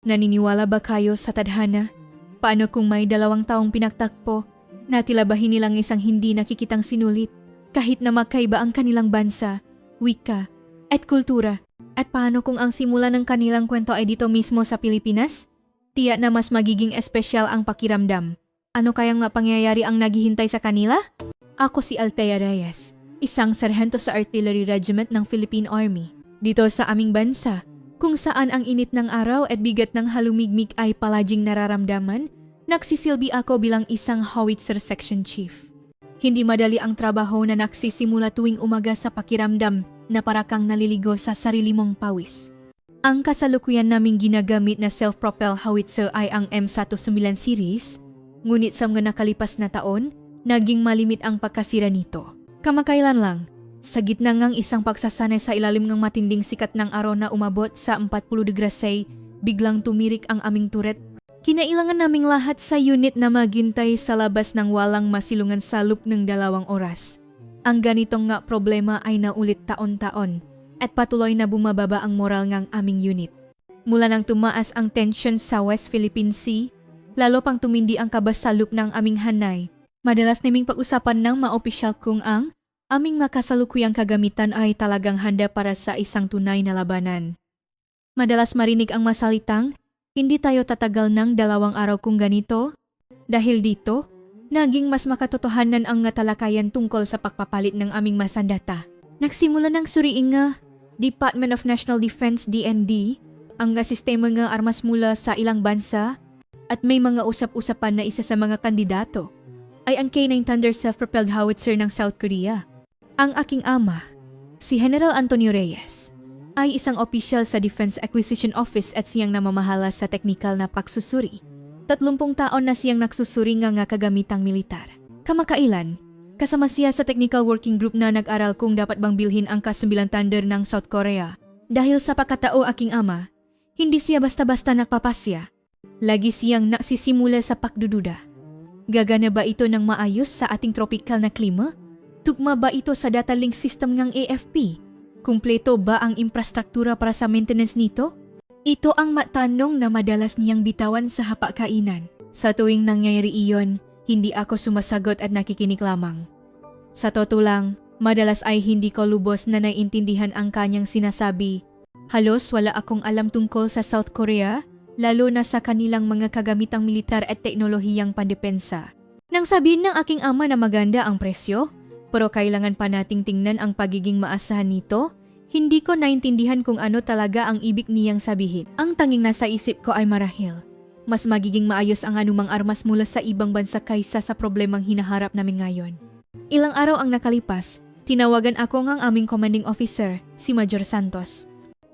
Naniniwala ba kayo sa tadhana? Paano kung may 2 taong pinagtakpo na tila ba hinilang isang hindi nakikitang sinulit kahit na magkaiba ang kanilang bansa, wika, at kultura? At paano kung ang simula ng kanilang kwento ay dito mismo sa Pilipinas? Tiyak na mas magiging espesyal ang pakiramdam. Ano kayang pangyayari ang naghihintay sa kanila? Ako si Althea Reyes, isang sarhento sa Artillery Regiment ng Philippine Army. Dito sa aming bansa, kung saan ang init ng araw at bigat ng halumigmig ay palaging nararamdaman, nagsisilbi ako bilang isang howitzer section chief. Hindi madali ang trabaho na nagsisimula tuwing umaga sa pakiramdam na para kang naliligo sa sarili mong pawis. Ang kasalukuyan naming ginagamit na self-propelled howitzer ay ang M109 series, ngunit sa mga nakalipas na taon, naging malimit ang pagkasira nito. Kamakailan lang, sa gitna ngang isang pagsasanay sa ilalim ng matinding sikat ng araw na umabot sa 40 degrees C, biglang tumirik ang aming turret. Kinailangan naming lahat sa unit na maghintay sa labas ng walang masilungan sa loop ng 2 oras. Ang ganitong nga problema ay naulit taon-taon at patuloy na bumababa ang moral ng aming unit. Mula nang tumaas ang tension sa West Philippine Sea, lalo pang tumindi ang kaba sa loop ng aming hanay. Madalas naming pag-usapan ng maopisyal kung ang aming makasalukuyang kagamitan ay talagang handa para sa isang tunay na labanan. Madalas marinig ang masalitang, hindi tayo tatagal ng 2 araw kung ganito. Dahil dito, naging mas makatotohanan ang talakayan tungkol sa pagpapalit ng aming masandata. Nagsimula ng suriing nga Department of National Defense DND ang sistema ng armas mula sa ilang bansa at may mga usap-usapan na isa sa mga kandidato ay ang K9 Thunder self-propelled howitzer ng South Korea. Ang aking ama, si General Antonio Reyes, ay isang opisyal sa Defense Acquisition Office at siyang namamahala sa teknikal na pagsusuri. 30 taon na siyang nagsusuri nga kagamitang militar. Kamakailan, kasama siya sa technical working group na nag-aral kung dapat bang bilhin ang K9 Thunder ng South Korea. Dahil sa pagkatao aking ama, hindi siya basta-basta nagpapasya. Lagi siyang nagsisimula sa pagdududa. Gagana ba ito ng maayos sa ating tropical na klima? Tugma ba ito sa data link system ng AFP? Kumpleto ba ang infrastruktura para sa maintenance nito? Ito ang matanong na madalas niyang bitawan sa hapagkainan. Sa tuwing nangyayari iyon, hindi ako sumasagot at nakikinig lamang. Sa totoo lang, madalas ay hindi ko lubos na naiintindihan ang kanyang sinasabi. Halos wala akong alam tungkol sa South Korea, lalo na sa kanilang mga kagamitang militar at teknolohiyang pandepensa. Nang sabihin ng aking ama na maganda ang presyo, pero kailangan pa nating tingnan ang pagiging maasahan nito, hindi ko naintindihan kung ano talaga ang ibig niyang sabihin. Ang tanging nasa isip ko ay marahil, mas magiging maayos ang anumang armas mula sa ibang bansa kaysa sa problemang hinaharap namin ngayon. Ilang araw ang nakalipas, tinawagan ako ng aming commanding officer, si Major Santos.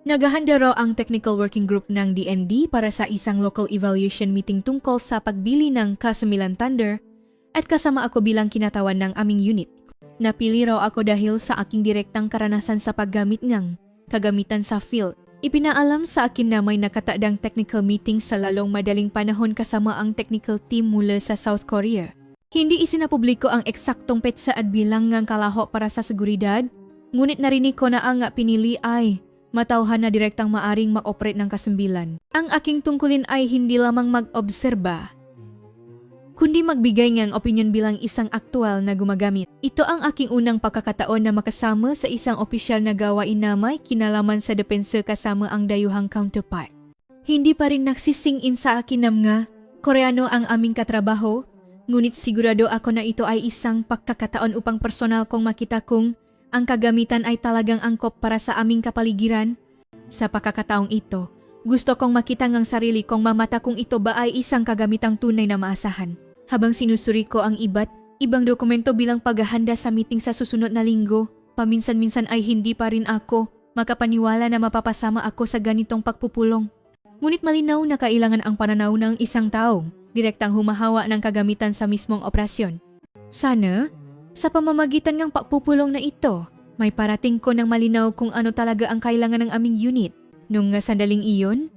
Naghahanda raw ang technical working group ng DND para sa isang local evaluation meeting tungkol sa pagbili ng K9 Thunder at kasama ako bilang kinatawan ng aming unit. Napili raw ako dahil sa aking direktang karanasan sa paggamit ng kagamitan sa field. Ipinaalam sa akin na may nakataadang technical meeting sa lalong madaling panahon kasama ang technical team mula sa South Korea. Hindi isinapubliko ang eksaktong petsa at bilang ng kalaho para sa seguridad, ngunit narinig ko na ang pinili ay matauhan na direktang maaring mag-operate ng K9. Ang aking tungkulin ay hindi lamang mag-obserba, kundi magbigay ng opinion bilang isang aktwal na gumagamit. Ito ang aking unang pagkakataon na makasama sa isang opisyal na gawain na may kinalaman sa depensa kasama ang dayuhang counterpart. Hindi pa rin nagsising-in sa akin na mga Koreano ang aming katrabaho, ngunit sigurado ako na ito ay isang pagkakataon upang personal kong makita kung ang kagamitan ay talagang angkop para sa aming kapaligiran. Sa pagkakataong ito, gusto kong makita ng sarili kong mamata kung ito ba ay isang kagamitang tunay na maasahan. Habang sinusuri ko ang ibang dokumento bilang paghahanda sa meeting sa susunod na linggo, paminsan-minsan ay hindi pa rin ako makapaniwala na mapapasama ako sa ganitong pagpupulong. Ngunit malinaw na kailangan ang pananaw ng isang taong direktang humahawa ng kagamitan sa mismong operasyon. Sana, sa pamamagitan ng pagpupulong na ito, may parating ko ng malinaw kung ano talaga ang kailangan ng aming unit. Nung sandaling iyon,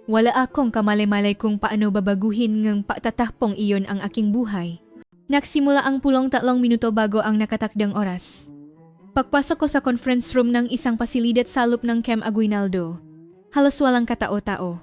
wala akong kamalay-malay kung paano babaguhin ng pagtatahpong iyon ang aking buhay. Nagsimula ang pulong 3 minuto bago ang nakatakdang oras. Pagpasok ko sa conference room ng isang pasilidad sa loob ng Camp Aguinaldo, halos walang katao-tao.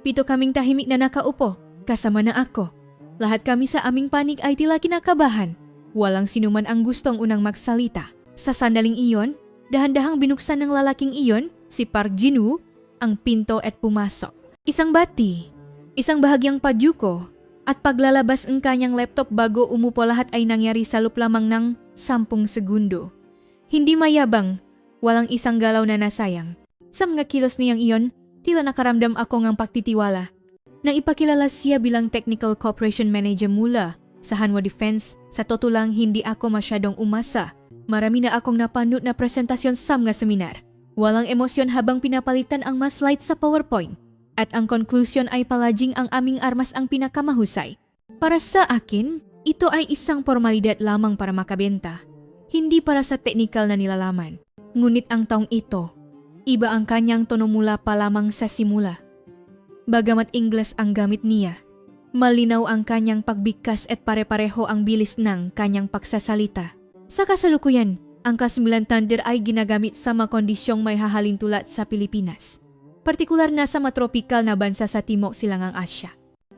7 kaming tahimik na nakaupo, kasama na ako. Lahat kami sa aming panig ay tila kinakabahan. Walang sinuman ang gustong unang magsalita. Sa sandaling iyon, dahan-dahang binuksan ng lalaking iyon, si Park Jin-woo, ang pinto at pumasok. Isang bati, isang bahagyang padyuko, at paglalabas ng kanyang laptop bago umupo lahat ay nangyari sa loob lamang ng 10 segundo. Hindi mayabang, walang isang galaw na nasayang. Sa mga kilos niyang iyon, tila nakaramdam ako ng pagtitiwala. Nang ipakilala siya bilang Technical Cooperation Manager mula sa Hanwha Defense, sa totoo lang hindi ako masyadong umasa. Marami na akong napanood na presentasyon sa mga seminar. Walang emosyon habang pinapalitan ang mga slides sa PowerPoint. At ang conclusion ay palaging ang aming armas ang pinakamahusay. Para sa akin, ito ay isang formalidad lamang para makabenta. Hindi para sa technical na nilalaman. Ngunit ang taong ito, iba ang kanyang tono mula pa lamang sa simula. Bagamat Ingles ang gamit niya, malinaw ang kanyang pagbigkas at pare-pareho ang bilis ng kanyang pagsasalita. Sa kasalukuyan, ang K9 Thunder ay ginagamit sa mga kondisyong may hahalintulad sa Pilipinas. Partikular na sa matropikal na bansa sa Timog Silangang Asya.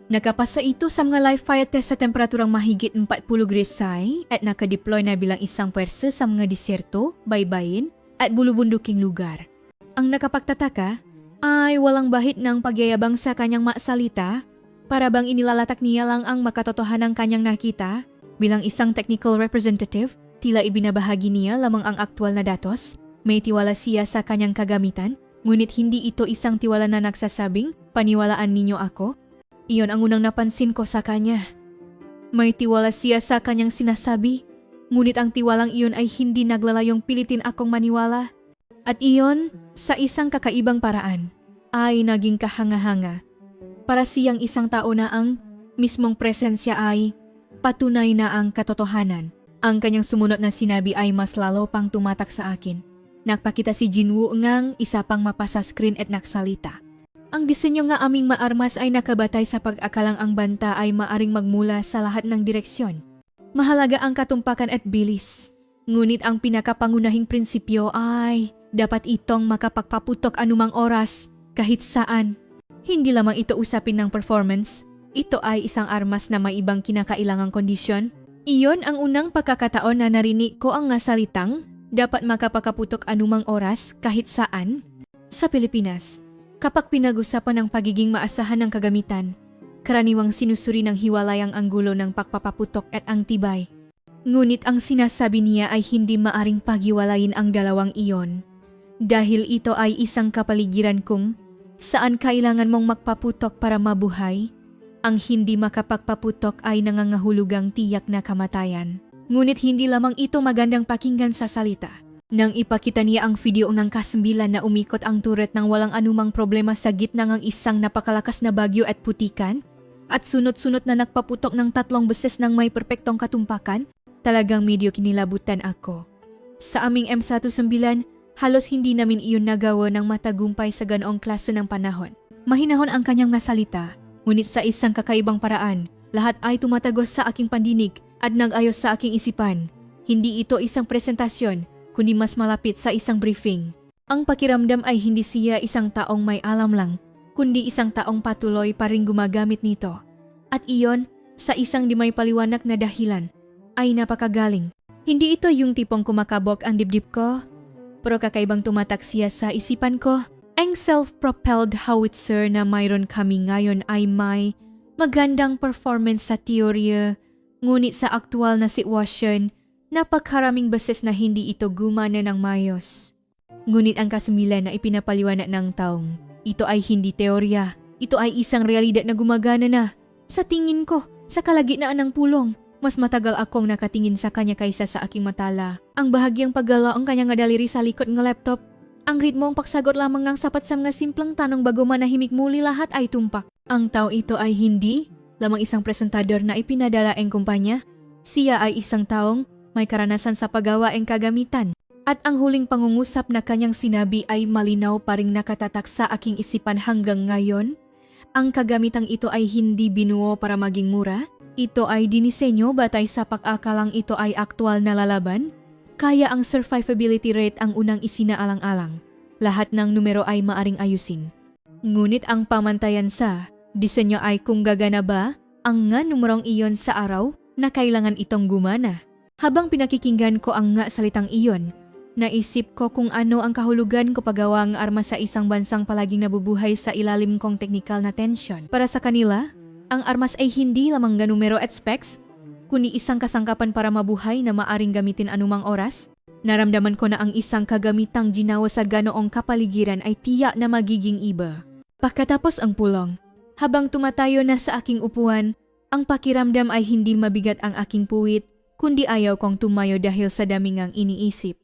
Nakapasa ito sa mga live fire test sa temperaturang mahigit 40 degrees Celsius at nakadeploy na bilang isang pwersa sa mga disyerto, baybayin at bulubunduking lugar. Ang nakapagtataka ay walang bahid ng pagyayabang sa kanyang masalita para bang inilalatak niya lang ang makatotohanang kanyang nakita bilang isang technical representative, tila ibinabahagi niya lamang ang aktwal na datos, may tiwala siya sa kanyang kagamitan. Ngunit hindi ito isang tiwala na nagsasabing, paniwalaan ninyo ako. Iyon ang unang napansin ko sa kanya. May tiwala siya sa kanyang sinasabi, ngunit ang tiwalang iyon ay hindi naglalayong pilitin akong maniwala. At iyon, sa isang kakaibang paraan, ay naging kahanga-hanga. Para siyang isang tao na ang mismong presensya ay patunay na ang katotohanan. Ang kanyang sumunod na sinabi ay mas lalo pang tumatak sa akin. Nagpakita si Jin-woo ngang isa pang mapa sa screen at naksalita. Ang disenyo nga aming maarmas ay nakabatay sa pag-akalang ang banta ay maaring magmula sa lahat ng direksyon. Mahalaga ang katumpakan at bilis. Ngunit ang pinakapangunahing prinsipyo ay dapat itong makapagpaputok anumang oras, kahit saan. Hindi lamang ito usapin ng performance. Ito ay isang armas na may ibang kinakailangang kondisyon. Iyon ang unang pagkakataon na narinig ko ang salitang dapat makapakaputok anumang oras kahit saan. Sa Pilipinas, kapag pinag-usapan ang pagiging maasahan ng kagamitan, karaniwang sinusuri ng hiwalayang anggulo ng pagpapaputok at ang tibay. Ngunit ang sinasabi niya ay hindi maaring paghiwalayin ang dalawang iyon. Dahil ito ay isang kapaligiran kung saan kailangan mong magpaputok para mabuhay, ang hindi makapagpaputok ay nangangahulugang tiyak na kamatayan. Ngunit hindi lamang ito magandang pakinggan sa salita. Nang ipakita niya ang video ng K9 na umikot ang turret ng walang anumang problema sa gitna ng isang napakalakas na bagyo at putikan, at sunod-sunod na nagpaputok ng 3 beses ng may perpektong katumpakan, talagang medyo kinilabutan ako. Sa aming M19, halos hindi namin iyon nagawa ng matagumpay sa ganoong klase ng panahon. Mahinahon ang kanyang masalita, ngunit sa isang kakaibang paraan, lahat ay tumatagos sa aking pandinig at nag-ayos sa aking isipan. Hindi ito isang presentasyon, kundi mas malapit sa isang briefing. Ang pakiramdam ay hindi siya isang taong may alam lang, kundi isang taong patuloy pa ring gumagamit nito. At iyon, sa isang di may paliwanag na dahilan, ay napakagaling. Hindi ito yung tipong kumakabog ang dibdib ko, pero kakaibang tumatak siya sa isipan ko. Ang self-propelled howitzer na mayroon kami ngayon ay may magandang performance sa teorya, ngunit sa aktual na sitwasyon, napakaraming beses na hindi ito gumana ng mayos. Ngunit ang K9 na ipinapaliwanag ng taong, ito ay hindi teorya, ito ay isang realidad na gumagana na. Sa tingin ko, sa kalagitnaan ng pulong, mas matagal akong nakatingin sa kanya kaysa sa aking matala. Ang bahagyang paggalaw ang kanyang daliri sa likod ng laptop. Ang ritmo ang pagsagot lamang ng sapat sa mga simpleng tanong bago manahimik muli lahat ay tumpak. Ang tao ito ay hindi lamang isang presentador na ipinadala ang kumpanya. Siya ay isang taong may karanasan sa paggawa ng kagamitan. At ang huling pangungusap na kanyang sinabi ay malinaw pa ring nakatatak sa aking isipan hanggang ngayon. Ang kagamitang ito ay hindi binuo para maging mura. Ito ay dinisenyo batay sa pag-akalang ito ay aktwal na lalaban. Kaya ang survivability rate ang unang isinaalang-alang. Lahat ng numero ay maaring ayusin. Ngunit ang pamantayan sa disenyo ay kung gagana ba ang nga numerong iyon sa araw na kailangan itong gumana. Habang pinakikinggan ko ang nga salitang iyon, naisip ko kung ano ang kahulugan ko paggawa ang arma sa isang bansang palaging nabubuhay sa ilalim kong technical na tension. Para sa kanila, ang armas ay hindi lamang numero at specs, kundi isang kasangkapan para mabuhay na maaring gamitin anumang oras. Naramdaman ko na ang isang kagamitang ginawa sa ganoong kapaligiran ay tiyak na magiging iba. Pagkatapos ang pulong, habang tumatayo na sa aking upuan, ang pakiramdam ay hindi mabigat ang aking puwit, kundi ayaw kong tumayo dahil sa daming ang iniisip.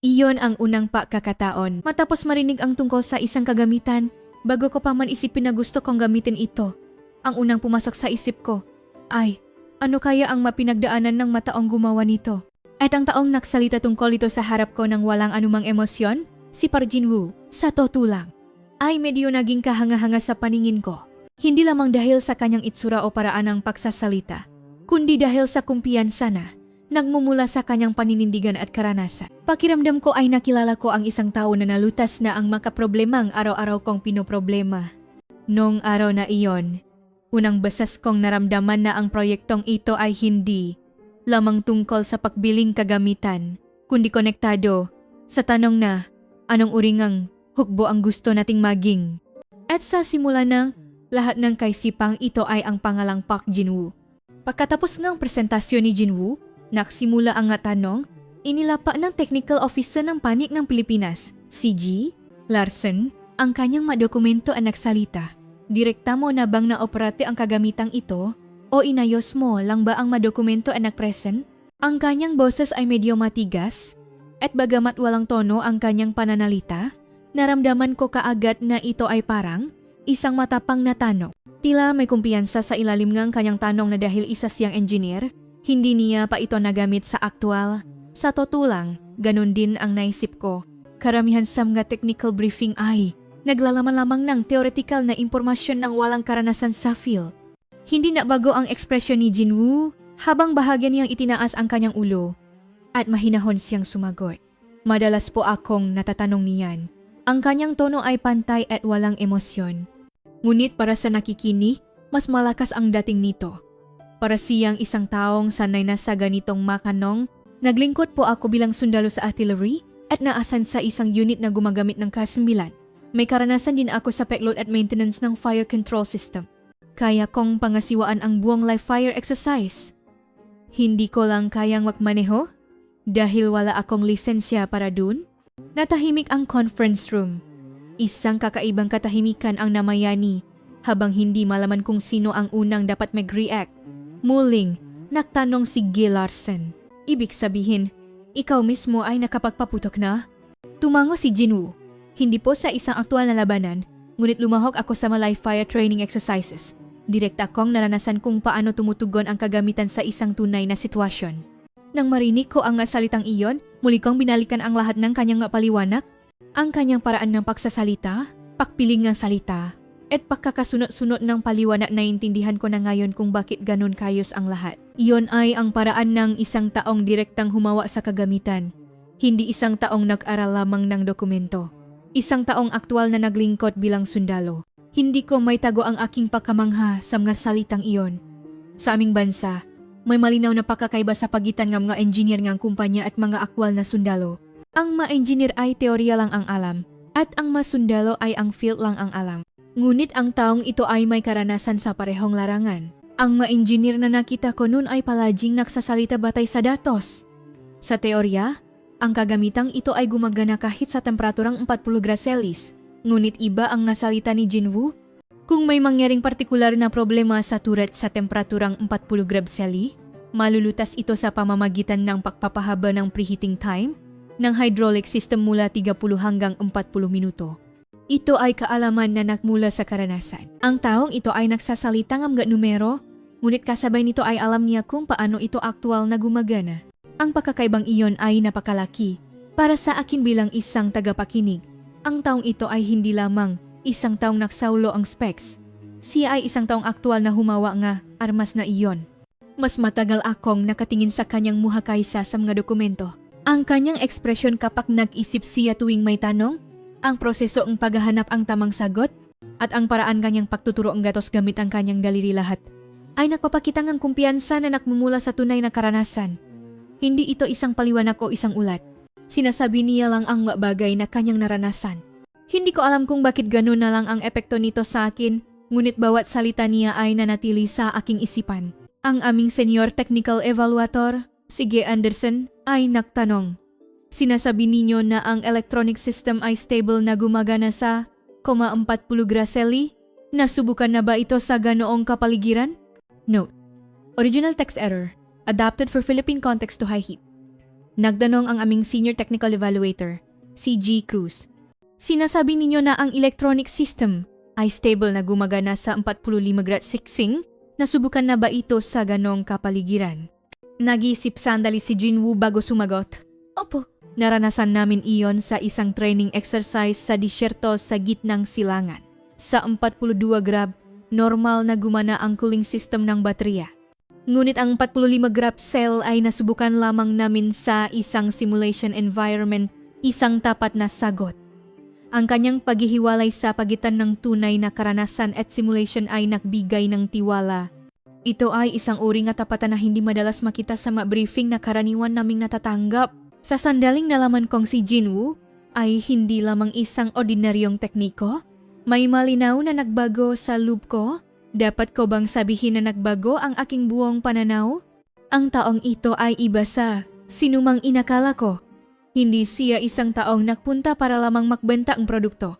Iyon ang unang pagkakataon. Matapos marinig ang tungkol sa isang kagamitan, bago ko pa man isipin na gusto kong gamitin ito, ang unang pumasok sa isip ko ay, ano kaya ang mapinagdaanan ng mataong gumawa nito? At ang taong nagsalita tungkol ito sa harap ko ng walang anumang emosyon, si Park Jin-woo, sa totoo lang, ay medyo naging kahanga-hanga sa paningin ko. Hindi lamang dahil sa kanyang itsura o paraan ng pagsasalita, kundi dahil sa kumpiyansa na nagmumula sa kanyang paninindigan at karanasan. Pakiramdam ko ay nakilala ko ang isang tao na nalutas na ang makaproblemang araw-araw kong pinoproblema. Noong araw na iyon, unang basas kong naramdaman na ang proyektong ito ay hindi lamang tungkol sa pagbiling kagamitan, kundi konektado sa tanong na anong uringang hukbo ang gusto nating maging. At sa simula ng lahat ng kaisipang ito ay ang pangalang Park Jin-woo. Pagkatapos ng presentasyon ni Jin-woo, nagsimula ang nga tanong, inilapa ng Technical Officer ng Panik ng Pilipinas, si G. Larson, ang kanyang madokumento at nagsalita. Direkta mo na bang naoperate ang kagamitang ito o inayos mo lang ba ang madokumento at nagpresent? Ang kanyang boses ay medyo matigas at bagamat walang tono ang kanyang pananalita, naramdaman ko kaagad na ito ay parang isang matapang na tanong. Tila may kumpiyansa sa ilalim ng kanyang tanong na dahil isa siyang engineer, hindi niya pa ito nagamit sa aktual. Sa totoo lang, ganun din ang naisip ko. Karamihan sa mga technical briefing ay naglalaman lamang ng theoretical na impormasyon ng walang karanasan sa field. Hindi na bago ang ekspresyon ni Jin-woo habang bahagya niyang itinaas ang kanyang ulo at mahinahon siyang sumagot. Madalas po akong natatanong niyan. Ang kanyang tono ay pantay at walang emosyon. Ngunit para sa nakikinig, mas malakas ang dating nito. Para siyang isang taong sanay na sa ganitong makanong, naglingkod po ako bilang sundalo sa artillery at naasan sa isang unit na gumagamit ng K9. May karanasan din ako sa payload at maintenance ng fire control system. Kaya kong pangasiwaan ang buong live fire exercise. Hindi ko lang kayang magmaneho dahil wala akong lisensya para dun. Natahimik ang conference room. Isang kakaibang katahimikan ang namayani habang hindi malaman kung sino ang unang dapat mag-react. Muling, nagtanong si Gil Larson. Ibig sabihin, ikaw mismo ay nakapagpaputok na? Tumango si Jin-woo. Hindi po sa isang aktual na labanan, ngunit lumahok ako sa live fire training exercises. Direkta akong naranasan kung paano tumutugon ang kagamitan sa isang tunay na sitwasyon. Nang marinig ko ang salitang iyon, muli kong binalikan ang lahat ng kanyang paliwanag, ang kanyang paraan ng pagsasalita, pakpiling ng salita, at pagkakasunod-sunod ng paliwanag na intindihan ko na ngayon kung bakit ganun kayos ang lahat. Iyon ay ang paraan ng isang taong direktang humawa sa kagamitan, hindi isang taong nag-aral lamang ng dokumento. Isang taong aktual na naglingkod bilang sundalo. Hindi ko may tago ang aking pagkamangha sa mga salitang iyon. Sa aming bansa, may malinaw na pagkakaiba sa pagitan ng mga engineer ng kumpanya at mga aktwal na sundalo. Ang mga engineer ay teorya lang ang alam, at ang mga sundalo ay ang field lang ang alam. Ngunit ang taong ito ay may karanasan sa parehong larangan. Ang mga engineer na nakita ko noon ay palaging nagsasalita batay sa datos. Sa teorya, ang kagamitang ito ay gumagana kahit sa temperaturang 40 grads Celsius. Ngunit iba ang nasalita ni Jin-woo. Kung may mangyaring partikular na problema sa turret sa temperaturang 40 grads Celsius, malulutas ito sa pamamagitan ng pagpapahaba ng preheating time ng hydraulic system mula 30 hanggang 40 minuto. Ito ay kaalaman na nagmula sa karanasan. Ang taong ito ay nagsasalita ng mga numero, ngunit kasabay nito ay alam niya kung paano ito aktual na gumagana. Ang pagkakaibang iyon ay napakalaki. Para sa akin bilang isang tagapakinig, ang taong ito ay hindi lamang isang taong nagsaulo ang specs. Siya ay isang taong aktual na humawa nga armas na iyon. Mas matagal akong nakatingin sa kanyang muha kaysa sa mga dokumento. Ang kanyang ekspresyon kapag nag-isip siya tuwing may tanong Ang proseso ang paghahanap ang tamang sagot at ang paraan kanyang pagtuturo ang gatos gamit ang kanyang daliri lahat ay nagpapakita ng kumpiyansa na nakmumula sa tunay na karanasan. Hindi ito isang paliwanag o isang ulat. Sinasabi niya lang ang mga bagay na kanyang naranasan. Hindi ko alam kung bakit ganun na lang ang epekto nito sa akin, ngunit bawat salita niya ay nanatili sa aking isipan. Ang aming senior technical evaluator, si G. Anderson, ay nagtanong. Sinasabi ninyo na ang electronic system ay stable na gumagana sa 40 Graceli? Nasubukan na ba ito sa ganoong kapaligiran? Note: Original text error. Adapted for Philippine context to high heat. Nagtanong ang aming senior technical evaluator, si G. Cruz. Sinasabi ninyo na ang electronic system ay stable na gumagana sa 45°C? Nasubukan na ba ito sa ganong kapaligiran? Nag-isip sandali si Jinwoo bago sumagot. Opo. Naranasan namin iyon sa isang training exercise sa disyerto sa gitnang silangan. Sa 42 grab, normal na gumana ang cooling system ng baterya. Ngunit ang 45 grab cell ay nasubukan lamang namin sa isang simulation environment, isang tapat na sagot. Ang kanyang paghihiwalay sa pagitan ng tunay na karanasan at simulation ay nagbigay ng tiwala. Ito ay isang uri nga tapatan na hindi madalas makita sa mga briefing na karaniwan naming natatanggap. Sa sandaling nalaman kong si Jinwoo ay hindi lamang isang ordinaryong tekniko, may malinaw na nagbago sa loob ko. Dapat ko bang sabihin na nagbago ang aking buong pananaw? Ang taong ito ay iba sa sinumang inakala ko. Hindi siya isang taong nagpunta para lamang magbenta ang produkto.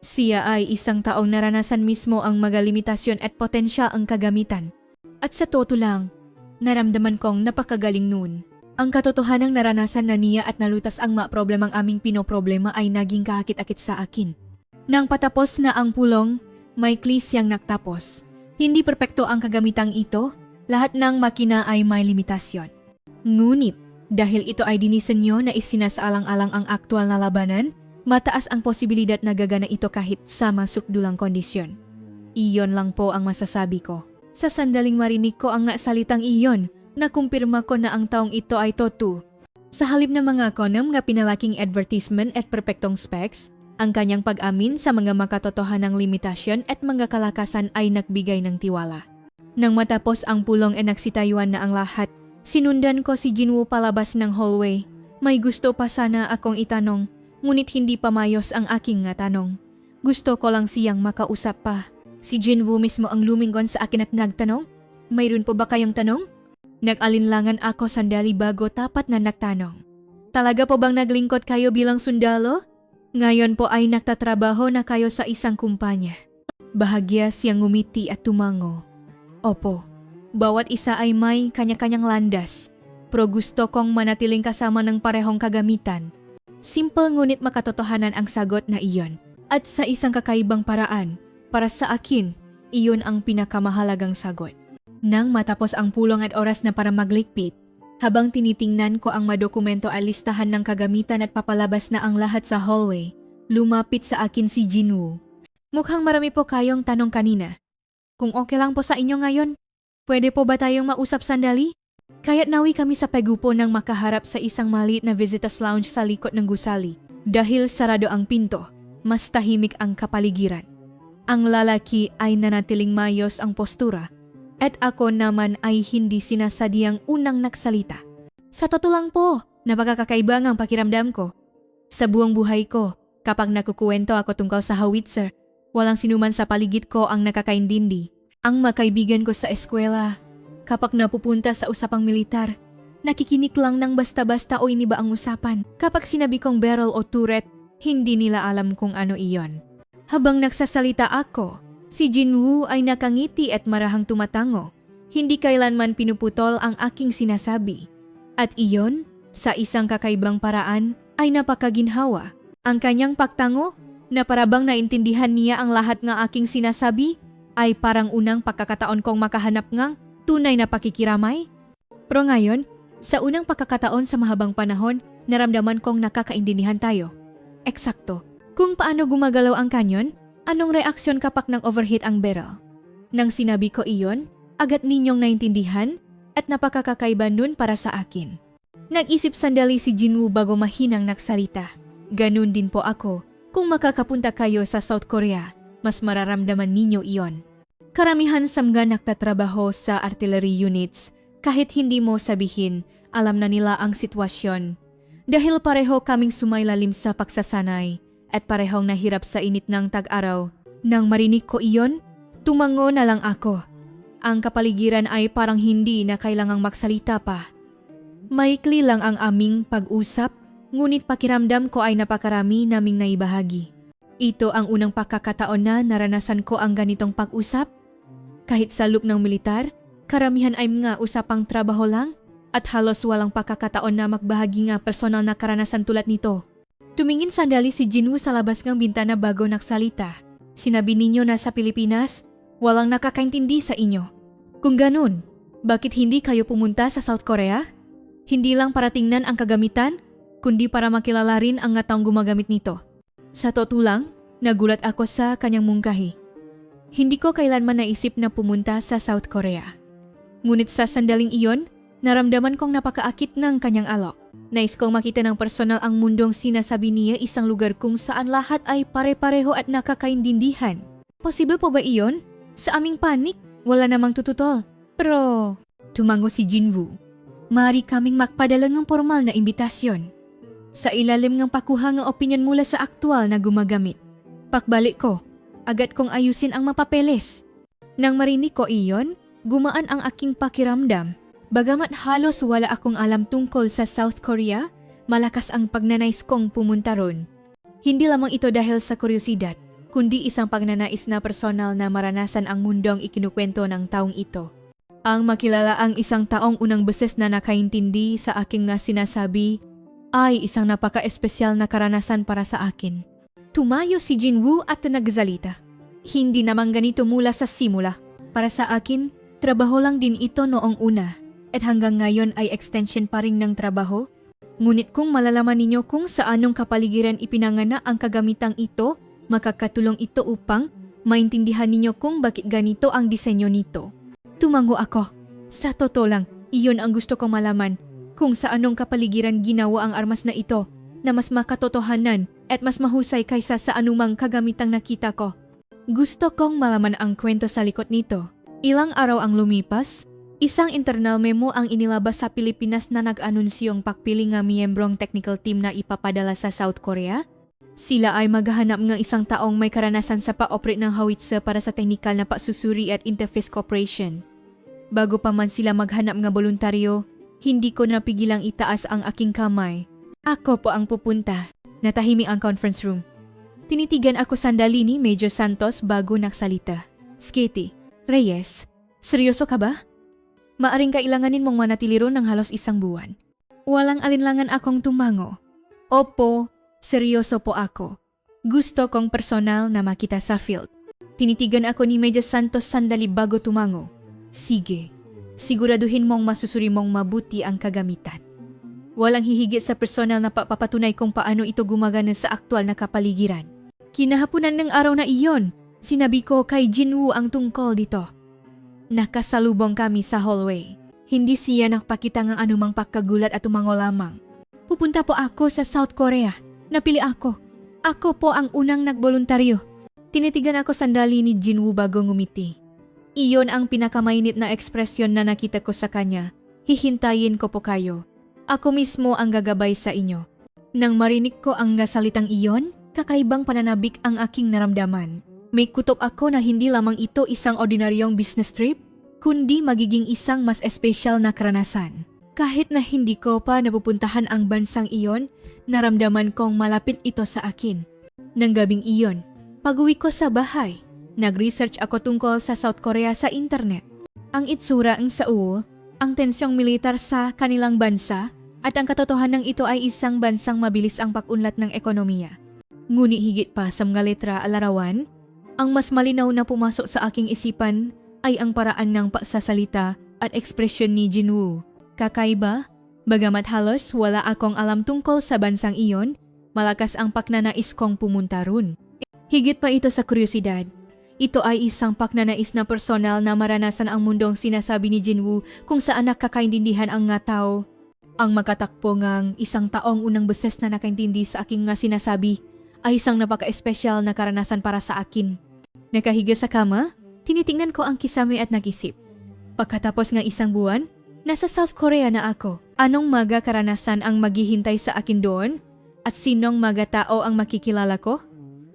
Siya ay isang taong naranasan mismo ang mga limitasyon at potensyal ang kagamitan. At sa totoo lang, naramdaman kong napakagaling noon. Ang katotohanang naranasan na niya at nalutas ang mga problemang aming pinoproblema ay naging kahakit-akit sa akin. Nang patapos na ang pulong, may klis siyang nagtapos. Hindi perpekto ang kagamitang ito, lahat ng makina ay may limitasyon. Ngunit, dahil ito ay dinisenyo na isinasaalang-alang ang aktwal na labanan, mataas ang posibilidad na gagana ito kahit sa masukdulang kondisyon. Iyon lang po ang masasabi ko. Sa sandaling marinig ko ang nga salitang iyon, nakumpirma ko na ang taong ito ay totoo. Sa halip ng mga konom nga pinalaking advertisement at perpektong specs, ang kanyang pag-amin sa mga makatotohanang limitasyon at mga kalakasan ay nagbigay ng tiwala. Nang matapos ang pulong ay nagsitayuan na ang lahat, sinundan ko si Jinwoo palabas ng hallway. May gusto pa sana akong itanong, ngunit hindi pa mayos ang aking nga tanong. Gusto ko lang siyang makausap pa. Si Jinwoo mismo ang lumingon sa akin at nagtanong, mayroon po ba kayong tanong? Nag-alinlangan ako sandali bago tapat na nagtanong. Talaga po bang naglingkod kayo bilang sundalo? Ngayon po ay nagtatrabaho na kayo sa isang kumpanya. Bahagya siyang ngumiti at tumango. Opo, bawat isa ay may kanya-kanyang landas. Pero gusto kong manatiling kasama ng parehong kagamitan. Simple ngunit makatotohanan ang sagot na iyon. At sa isang kakaibang paraan, para sa akin, iyon ang pinakamahalagang sagot. Nang matapos ang pulong at oras na para maglikpit, habang tinitingnan ko ang madokumento at listahan ng kagamitan at papalabas na ang lahat sa hallway, lumapit sa akin si Jinwoo. Mukhang marami po kayong tanong kanina. Kung okay lang po sa inyo ngayon, pwede po ba tayong mausap sandali? Kaya't nawi kami sa pagupo nang makaharap sa isang maliit na visitors lounge sa likod ng gusali. Dahil sarado ang pinto, mas tahimik ang kapaligiran. Ang lalaki ay nanatiling mayos ang postura, at ako naman ay hindi sinasadyang unang nagsalita. Sa totoo lang po, napakakaiba ang pakiramdam ko. Sa buong buhay ko, kapag nakukuwento ako tungkol sa howitzer, walang sinuman sa paligid ko ang nakakaintindi. Ang makaibigan ko sa eskwela, kapag napupunta sa usapang militar, nakikinig lang ng basta-basta o iniba ang usapan. Kapag sinabi kong barrel o turret, hindi nila alam kung ano iyon. Habang nagsasalita ako, si Jinwoo ay nakangiti at marahang tumatango. Hindi kailanman pinuputol ang aking sinasabi. At iyon, sa isang kakaibang paraan, ay napakaginhawa. Ang kanyang pagtango, na parabang naintindihan niya ang lahat ng aking sinasabi, ay parang unang pagkakataon kong makahanap ngang tunay na pakikiramay. Pero ngayon, sa unang pagkakataon sa mahabang panahon, naramdaman kong nakakaintindihan tayo. Eksakto. Kung paano gumagalaw ang kanyon, anong reaksyon kapag nang overheat ang barrel? Nang sinabi ko iyon, agad ninyong naintindihan at napakakakaiba nun para sa akin. Nag-isip sandali si Jinwoo bago mahinang nagsalita. Ganun din po ako Kung makakapunta kayo sa South Korea, mas mararamdaman ninyo iyon. Karamihan sa mga nagtatrabaho sa artillery units, kahit hindi mo sabihin, alam na nila ang sitwasyon. Dahil pareho kaming sumailalim sa pagsasanay at parehong nahirap sa init ng tag-araw. Nang marinig ko iyon, tumango na lang ako. Ang kapaligiran ay parang hindi na kailangang magsalita pa. Maikli lang ang aming pag-usap, ngunit pakiramdam ko ay napakarami naming naibahagi. Ito ang unang pagkakataon na naranasan ko ang ganitong pag-usap. Kahit sa loop ng militar, karamihan ay mga usapang trabaho lang at halos walang pagkakataon na magbahagi nga personal na karanasan tulad nito. Tumingin sandali si Jinwoo sa labas ng bintana bago nagsalita. Sinabi ninyo na sa Pilipinas, walang nakakaintindi sa inyo. Kung ganun, bakit hindi kayo pumunta sa South Korea? Hindi lang para tingnan ang kagamitan, kundi para makilala rin ang nga taong gumagamit nito. Sa totoo lang, nagulat ako sa kanyang mungkahi. Hindi ko kailanman naisip na pumunta sa South Korea. Ngunit sa sandaling iyon, naramdaman kong napakaakit ng kanyang alok. Nais kong makita ng personal ang mundong sinasabi niya, isang lugar kung saan lahat ay pare-pareho at nakakaintindihan. Posible po ba iyon? Sa aming panik, wala namang tututol. Pero, tumango si Jinwoo. Maaari kaming magpadala ng formal na imbitasyon. Sa ilalim ng pakuha ng opinyon mula sa aktwal na gumagamit. Pakbalik ko, agad kong ayusin ang mapapeles. Nang marinig ko iyon, gumaan ang aking pakiramdam. Bagamat halos wala akong alam tungkol sa South Korea, malakas ang pagnanais kong pumunta ron. Hindi lamang ito dahil sa kuryosidad, kundi isang pagnanais na personal na maranasan ang mundong ikinukwento ng taong ito. Ang makilala ang isang taong unang beses na nakaintindi sa aking nga sinasabi ay isang napaka-espesyal na karanasan para sa akin. Tumayo si Jinwoo at nagsalita. Hindi naman ganito mula sa simula. Para sa akin, trabaho lang din ito noong una. At hanggang ngayon ay extension pa rin ng trabaho. Ngunit kung malalaman ninyo kung sa anong kapaligiran ipinangana ang kagamitang ito, makakatulong ito upang maintindihan ninyo kung bakit ganito ang disenyo nito. Tumango ako. Sa totoo lang, iyon ang gusto kong malaman. Kung sa anong kapaligiran ginawa ang armas na ito na mas makatotohanan at mas mahusay kaysa sa anumang kagamitang nakita ko. Gusto kong malaman ang kwento sa likod nito. Ilang araw ang lumipas, isang internal memo ang inilabas sa Pilipinas na nag-anunsyong pagpili nga miyembrong technical team na ipapadala sa South Korea. Sila ay maghahanap ng isang taong may karanasan sa pa-operate ng howitzer para sa technical na pagsusuri at interface cooperation. Bago pa man sila maghanap ng voluntaryo, hindi ko napigilang itaas ang aking kamay. Ako po ang pupunta. Natahimik ang conference room. Tinitigan ako sandali ni Major Santos bago nagsalita. Skitty, Reyes, seryoso ka ba? Maaring kailanganin mong manatili ron ng halos isang buwan. Walang alinlangan akong tumango. Opo, seryoso po ako. Gusto kong personal na makita sa field. Tinitigan ako ni Major Santos sandali bago tumango. Sige, siguraduhin mong masusuri mong mabuti ang kagamitan. Walang hihigit sa personal na papatunay kung paano ito gumagana sa aktwal na kapaligiran. Kinahaponan ng araw na iyon, sinabi ko kay Jinwoo ang tungkol dito. Nakasalubong kami sa hallway. Hindi siya nakpakita ng anumang pagkagulat at tumango lamang. Pupunta po ako sa South Korea. Napili ako. Ako po ang unang nagboluntaryo. Tinitigan ako sandali ni Jinwoo bago ngumiti. Iyon ang pinakamainit na ekspresyon na nakita ko sa kanya. Hihintayin ko po kayo. Ako mismo ang gagabay sa inyo. Nang marinig ko ang salitang iyon, kakaibang pananabik ang aking naramdaman. May kutob ako na hindi lamang ito isang ordinaryong business trip, kundi magiging isang mas espesyal na karanasan. Kahit na hindi ko pa napupuntahan ang bansang iyon, naramdaman kong malapit ito sa akin. Nang gabing iyon, pag-uwi ko sa bahay, nag-research ako tungkol sa South Korea sa internet. Ang itsura ng Seoul, ang tensyong militar sa kanilang bansa, at ang katotohanan ito ay isang bansang mabilis ang pag-unlad ng ekonomiya. Ngunit higit pa sa mga letra alarawan, ang mas malinaw na pumasok sa aking isipan ay ang paraan ng pagsasalita at ekspresyon ni Jinwoo. Kakaiba, bagamat halos wala akong alam tungkol sa bansang iyon, malakas ang pagnanais kong pumunta ron. Higit pa ito sa kuryosidad. Ito ay isang pagnanais na personal na maranasan ang mundong sinasabi ni Jinwoo kung saan nakakaintindihan ang nga tao. Ang makatakpo ngang isang taong unang beses na nakaintindi sa aking nga sinasabi ay isang napaka-espesyal na karanasan para sa akin. Nakahiga sa kama, tinitingnan ko ang kisame at nag-isip. Pagkatapos ng isang buwan, nasa South Korea na ako. Anong mga karanasan ang maghihintay sa akin doon? At sinong mga tao ang makikilala ko?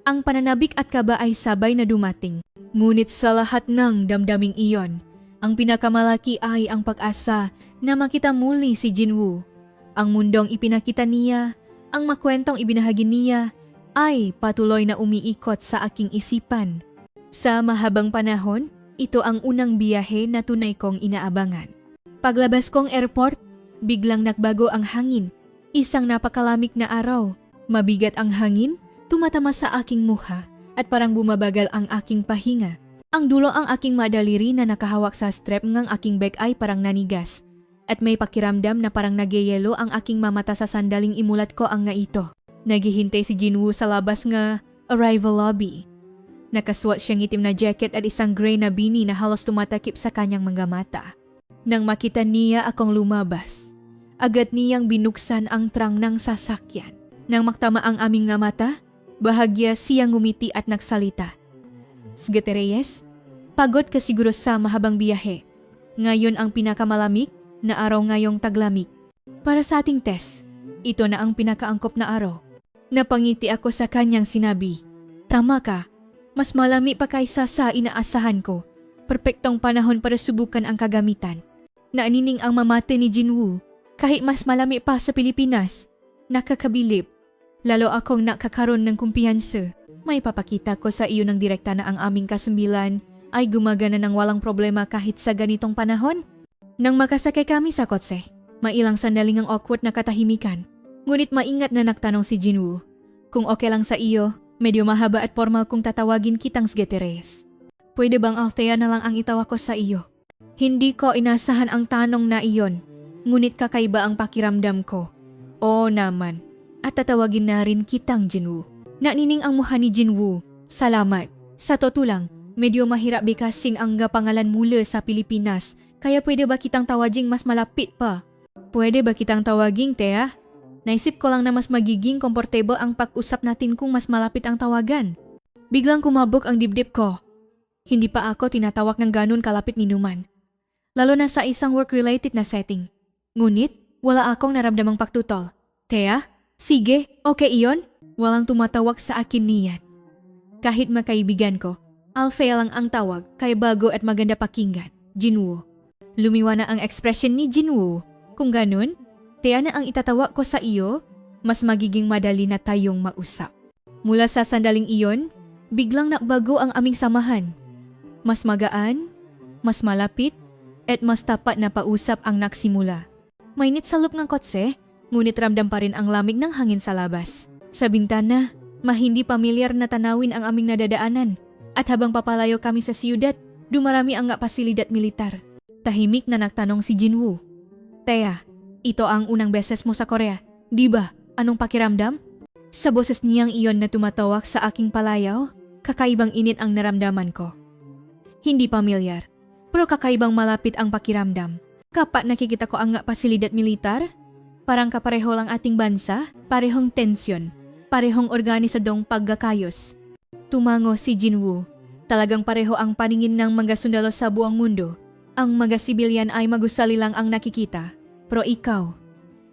Ang pananabik at kaba ay sabay na dumating. Ngunit sa lahat ng damdaming iyon, ang pinakamalaki ay ang pag-asa na makita muli si Jinwoo. Ang mundong ipinakita niya, ang makwentong ibinahagi niya, ay patuloy na umiikot sa aking isipan. Sa mahabang panahon, ito ang unang biyahe na tunay kong inaabangan. Paglabas kong airport, biglang nagbago ang hangin. Isang napakalamig na araw. Mabigat ang hangin, tumatama sa aking muha at parang bumabagal ang aking pahinga. Ang dulo ang aking madaliri na nakahawak sa strap ng aking bag ay parang nanigas. At may pakiramdam na parang nagyayelo ang aking mamata sa sandaling imulat ko ang nga ito. Naghihintay si Jinwoo sa labas nga arrival lobby. Nakasuot siyang itim na jacket at isang gray na beanie na halos tumatakip sa kanyang mga mata. Nang makita niya akong lumabas, agad niyang binuksan ang trunk ng sasakyan. Nang maktama ang aming nga mata, bahagya siyang ngumiti at nagsalita. Sgete Reyes, pagod ka siguro sa mahabang biyahe. Ngayon ang pinakamalamig na araw ngayong taglamig. Para sa ating test, ito na ang pinakaangkop na araw. Napangiti ako sa kanyang sinabi. Tama ka. Mas malami pa kaysa sa inaasahan ko. Perpektong panahon para subukan ang kagamitan. Naanining ang mamate ni Jinwoo. Kahit mas malami pa sa Pilipinas. Nakakabilib. Lalo akong nakakaroon ng kumpiyansa. May papakita ko sa iyo ng direkta na ang aming kasambilan ay gumagana ng walang problema kahit sa ganitong panahon. Nang makasakay kami sa kotse, mailang sandaling ang awkward na katahimikan. Ngunit maingat na nagtanong si Jinwoo. Kung okay lang sa iyo, medyo mahaba at formal kung tatawagin kitang Sgete Reyes. Pwede bang Althea na lang ang itawag ko sa iyo? Hindi ko inasahan ang tanong na iyon, ngunit kakaiba ang pakiramdam ko. Oo naman, at tatawagin na rin kitang Jinwoo. Nanining ang mukha ni Jinwoo. Salamat. Sa totoo lang, medyo mahirap bikasing ang pangalan mula sa Pilipinas, kaya pwede ba kitang tawaging mas malapit pa? Pwede ba kitang tawaging Thea? Naisip ko lang na mas magiging komportable ang pag-usap natin kung mas malapit ang tawagan. Biglang kumabog ang dibdib ko. Hindi pa ako tinatawag ng ganun kalapit ni Numan. Lalo na sa isang work-related na setting. Ngunit, wala akong naramdamang pagtutol. Thea? Sige, okay iyon? Walang tumatawag sa akin niyan. Kahit makaibigan ko, Althea lang ang tawag kay bago at maganda pakinggan, Jinwoo. Lumiwa na ang expression ni Jinwoo. Kung ganun, Thea na ang itatawag ko sa iyo, mas magiging madali na tayong mausap. Mula sa sandaling iyon, biglang nagbago ang aming samahan. Mas magaan, mas malapit, at mas tapat na pausap ang nagsimula. Mainit sa loob ng kotse, ngunit ramdam pa rin ang lamig ng hangin sa labas. Sa bintana, mahindi pamilyar na tanawin ang aming nadadaanan. At habang papalayo kami sa siyudad, dumarami ang pasilidad militar. Tahimik na nagtanong si Jinwoo. Thea, ito ang unang beses mo sa Korea, di ba? Anong pakiramdam? Sa boses niyang iyon na tumatawag sa aking palayaw, kakaibang init ang naramdaman ko. Hindi pamilyar, pero kakaibang malapit ang pakiramdam. Kapag nakikita ko ang pasilidad militar, parang kapareho lang ating bansa, parehong tensyon, parehong organisadong pagkakayos. Tumango si Jinwoo. Talagang pareho ang paningin ng mga sundalo sa buong mundo. Ang mga sibilyan ay magusali lang ang nakikita. Pero ikaw,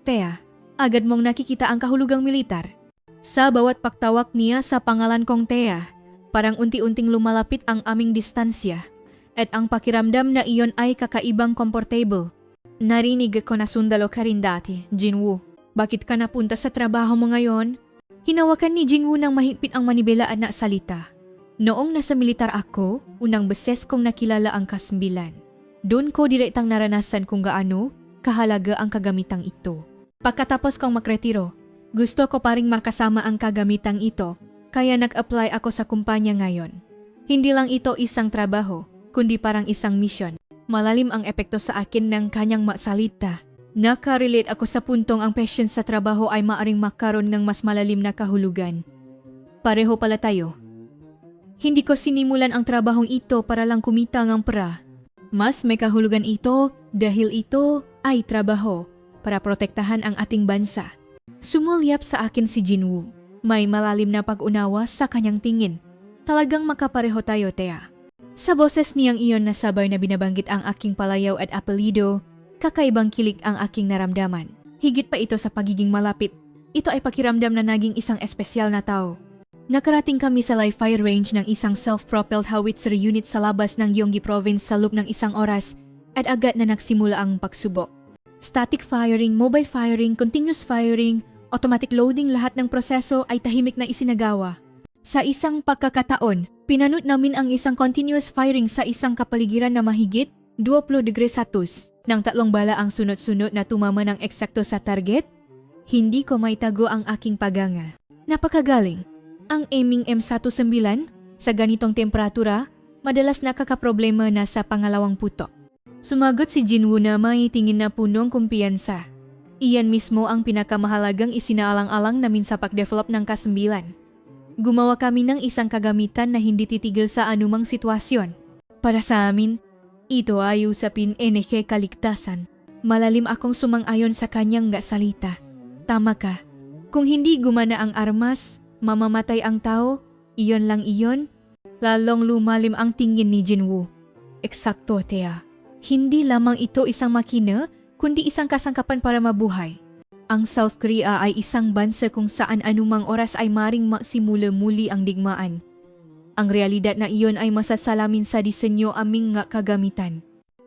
Thea, agad mong nakikita ang kahulugang militar. Sa bawat pagtawag niya sa pangalan kong Thea, parang unti-unting lumalapit ang aming distansya at ang pakiramdam na iyon ay kakaibang komportable. Narinig ko na sundalo ka rin dati, Jinwoo. Bakit ka napunta sa trabaho mo ngayon? Hinawakan ni Jinwoo ng mahigpit ang manibelaan na salita. Noong nasa militar ako, unang beses kong nakilala ang kasambilan. Doon ko direktang naranasan kung gaano kahalaga ang kagamitang ito. Pagkatapos kong makretiro, gusto ko pa ring makasama ang kagamitang ito, kaya nag-apply ako sa kumpanya ngayon. Hindi lang ito isang trabaho, kundi parang isang misyon. Malalim ang epekto sa akin ng kanyang masalita. Nakarelate ako sa puntong ang passion sa trabaho ay maaring makaroon ng mas malalim na kahulugan. Pareho pala tayo. Hindi ko sinimulan ang trabahong ito para lang kumita ng pera. Mas may kahulugan ito dahil ito ay trabaho para protektahan ang ating bansa. Sumulyap sa akin si Jinwoo. May malalim na pag-unawa sa kanyang tingin. Talagang makapareho tayo, Thea. Sa boses niyang iyon na sabay na binabanggit ang aking palayaw at apelido, kakaibang kilig ang aking naramdaman. Higit pa ito sa pagiging malapit. Ito ay pakiramdam na naging isang espesyal na tao. Nakarating kami sa live fire range ng isang self-propelled howitzer unit sa labas ng Gyeonggi Province sa loob ng isang oras at agad na nagsimula ang pagsubok. Static firing, mobile firing, continuous firing, automatic loading, lahat ng proseso ay tahimik na isinagawa. Sa isang pagkakataon, pinanood namin ang isang continuous firing sa isang kapaligiran na mahigit 20 degrees Celsius. Nang 3 bala ang sunod-sunod na tumama ng eksakto sa target, hindi ko maitago ang aking paganga. Napakagaling. Ang aiming M19 sa ganitong temperatura, madalas nakakaproblema na sa pangalawang putok. Sumagot si Jinwoo na may tingin na punong kumpiyansa. Iyan mismo ang pinakamahalagang isinaalang-alang namin sa pag-develop ng K9. Gumawa kami ng isang kagamitan na hindi titigil sa anumang sitwasyon. Para sa amin, ito ay usapin enerhe kaligtasan. Malalim akong sumang-ayon sa kanyang salita. Tama ka. Kung hindi gumana ang armas, mamamatay ang tao, iyon lang iyon. Lalong lumalim ang tingin ni Jinwoo. Eksakto, Thea. Hindi lamang ito isang makina, kundi isang kasangkapan para mabuhay. Ang South Korea ay isang bansa kung saan anumang oras ay maring magsimula muli ang digmaan. Ang realidad na iyon ay masasalamin sa disenyo aming kagamitan.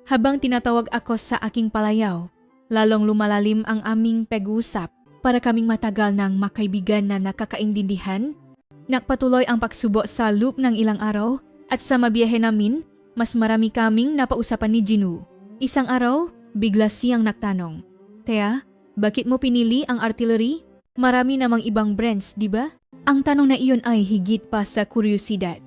Habang tinatawag ako sa aking palayaw, lalong lumalalim ang aming pag-uusap para kaming matagal ng makaibigan na nakakaintindihan. Nagpatuloy ang pagsubo sa loop ng ilang araw at sa mabiyahe namin, mas marami kaming napausapan ni Jinwoo. Isang araw, bigla siyang nagtanong, Thea, bakit mo pinili ang artillery? Marami namang ibang brands, di ba? Ang tanong na iyon ay higit pa sa kuryosidad.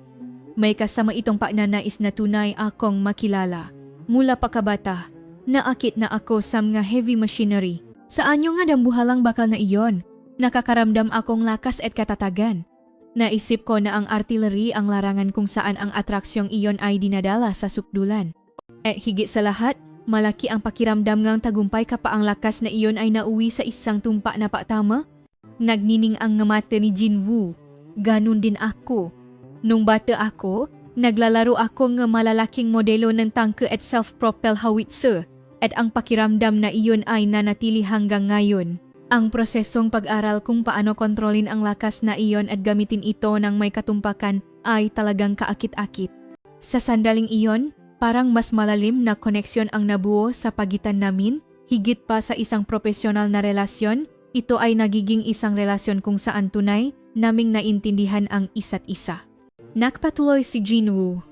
May kasama itong pagnanais na tunay akong makilala. Mula pagkabata, naakit na ako sa mga heavy machinery. Saan yung nga dambuhalang bakal na iyon? Nakakaramdam akong lakas at katatagan. Naisip ko na ang artillery ang larangan kung saan ang atraksyong iyon ay dinadala sa sukdulan. At higit sa lahat, malaki ang pakiramdam ngang tagumpay kapag ang lakas na iyon ay nauwi sa isang tumpa na patama. Nagnining ang mata ni Jinwoo. Ganun din ako. Nung bata ako, naglalaro ako ng malalaking modelo ng tangke at self-propelled howitzer at ang pakiramdam na iyon ay nanatili hanggang ngayon. Ang prosesong pag-aral kung paano kontrolin ang lakas na iyon at gamitin ito ng may katumpakan ay talagang kaakit-akit. Sa sandaling iyon, parang mas malalim na koneksyon ang nabuo sa pagitan namin, higit pa sa isang profesional na relasyon, ito ay nagiging isang relasyon kung saan tunay naming naintindihan ang isa't isa. Nagpatuloy si Jinwoo.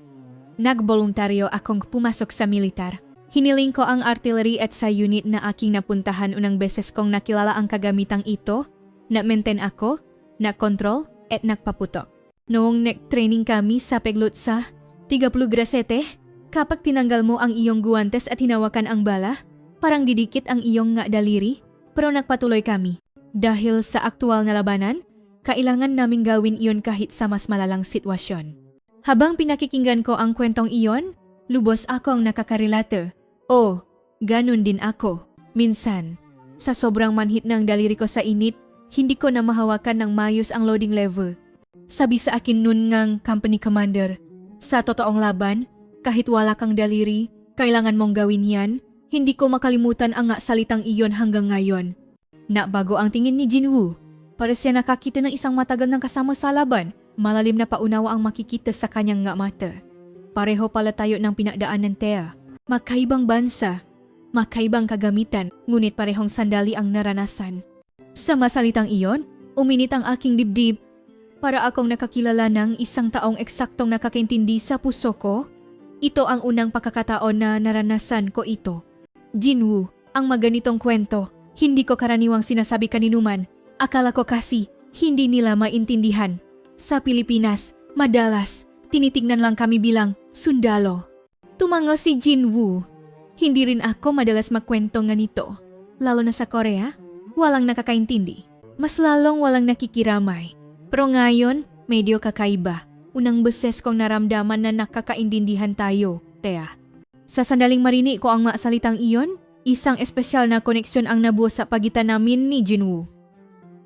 Nagboluntaryo akong pumasok sa militar. Hiniling ko ang artillery at sa unit na aking napuntahan unang beses kong nakilala ang kagamitang ito, na-maintain ako, na-control at nagpaputok. Noong nag-training kami sa Peglutsa, 30 grasete, kapag tinanggal mo ang iyong guwantes at hinawakan ang bala, parang didikit ang iyong daliri, pero nagpatuloy kami. Dahil sa aktual na labanan, kailangan naming gawin iyon kahit sa mas malalang sitwasyon. Habang pinakikinggan ko ang kwentong iyon, lubos akong nakakarelate. Oh, ganun din ako. Minsan, sa sobrang manhit ng daliri ko sa init, hindi ko na mahawakan ng mayos ang loading lever. Sabi sa akin nun ngang company commander, sa totoong laban, kahit wala kang daliri, kailangan mong gawin yan. Hindi ko makalimutan ang salitang iyon hanggang ngayon. Nabago ang tingin ni Jinwoo. Para siya nakakita ng isang matagal ng kasama sa laban, malalim na paunawa ang makikita sa kanyang mata. Pareho pala tayo ng pinagdaanan, Thea. Magkaibang bansa, magkaibang kagamitan, ngunit parehong sandali ang naranasan. Sa masalitang iyon, uminit ang aking dibdib. Para akong nakakilala ng isang taong eksaktong nakakaintindi sa puso ko. Ito ang unang pagkakataon na naranasan ko ito. Jinwoo, ang maganitong kwento, hindi ko karaniwang sinasabi kaninuman. Akala ko kasi, hindi nila maintindihan. Sa Pilipinas, madalas, tinitignan lang kami bilang sundalo. Tumango si Jinwoo. Hindi rin ako madalas magkwento ganito. Lalo na sa Korea, walang nakakaintindi. Mas lalong walang nakikiramay. Pero ngayon, medyo kakaiba. Unang beses kong naramdaman na nakakaintindihan tayo, Thea. Sa sandaling marinig ko ang masalitang iyon, isang espesyal na koneksyon ang nabuo sa pagitan namin ni Jinwoo.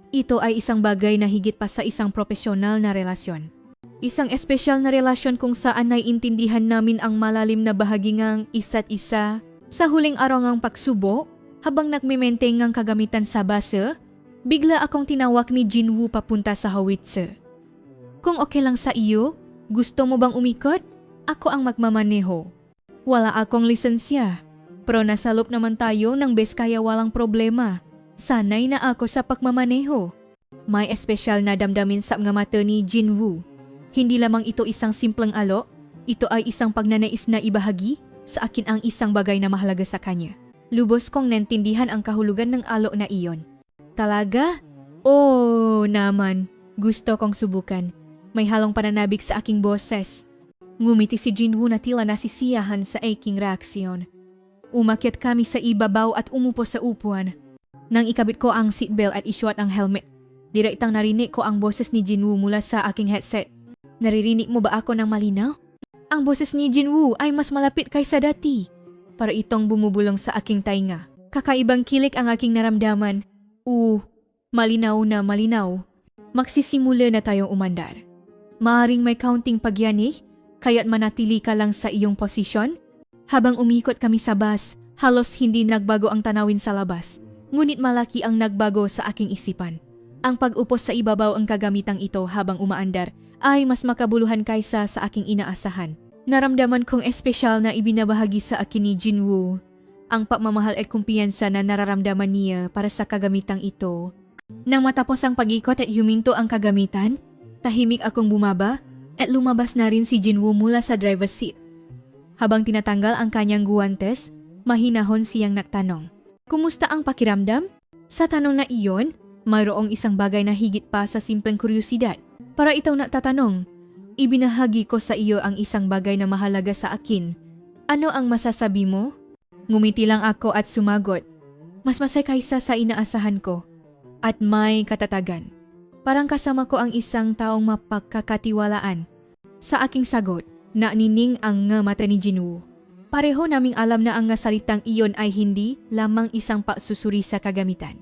Ito ay isang bagay na higit pa sa isang profesional na relasyon. Isang espesyal na relasyon kung saan naiintindihan namin ang malalim na bahagi ngang isa't isa. Sa huling araw ng pagsubok, habang nagme-maintain ngang kagamitan sa base, bigla akong tinawag ni Jinwoo papunta sa howitzer. Kung okay lang sa iyo, gusto mo bang umikot? Ako ang magmamaneho. Wala akong lisensya, pero nasa loop naman tayo ng best kaya walang problema. Sanay na ako sa pagmamaneho. May espesyal na damdamin sa mga mata ni Jinwoo. Hindi lamang ito isang simpleng alo, ito ay isang pagnanais na ibahagi sa akin ang isang bagay na mahalaga sa kanya. Lubos kong naintindihan ang kahulugan ng alo na iyon. Talaga? Oh, naman. Gusto kong subukan. May halong pananabik sa aking boses. Ngumiti si Jinwoo na tila nasisiyahan sa aking reaksyon. Umakyat kami sa ibabaw at umupo sa upuan. Nang ikabit ko ang seatbelt at isuot ang helmet, direktang narinig ko ang boses ni Jinwoo mula sa aking headset. Naririnig mo ba ako ng malinaw? Ang boses ni Jinwoo ay mas malapit kaysa dati. Para itong bumubulong sa aking tainga. Kakaibang kilik ang aking naramdaman. Malinaw na malinaw. Magsisimula na tayong umandar. Maaring may counting pagyanig, kaya't manatili ka lang sa iyong posisyon. Habang umikot kami sa bus, halos hindi nagbago ang tanawin sa labas. Ngunit malaki ang nagbago sa aking isipan. Ang pag-upo sa ibabaw ang kagamitang ito habang umaandar ay mas makabuluhan kaysa sa aking inaasahan. Naramdaman kong espesyal na ibinabahagi sa akin ni Jinwoo ang pagmamahal at kumpiyansa na nararamdaman niya para sa kagamitang ito. Nang matapos ang pag-ikot at huminto ang kagamitan, tahimik akong bumaba at lumabas na rin si Jinwoo mula sa driver's seat. Habang tinatanggal ang kanyang guwantes, mahinahon siyang nagtanong. Kumusta ang pakiramdam? Sa tanong na iyon, mayroong isang bagay na higit pa sa simpleng kuryosidad. Para itaw nagtatanong, ibinahagi ko sa iyo ang isang bagay na mahalaga sa akin. Ano ang masasabi mo? Ngumiti lang ako at sumagot. Mas masay kaysa sa inaasahan ko. At may katatagan. Parang kasama ko ang isang taong mapagkakatiwalaan. Sa aking sagot, naanining ang mata ni Jinwoo. Pareho naming alam na ang salitang iyon ay hindi lamang isang pagsusuri sa kagamitan.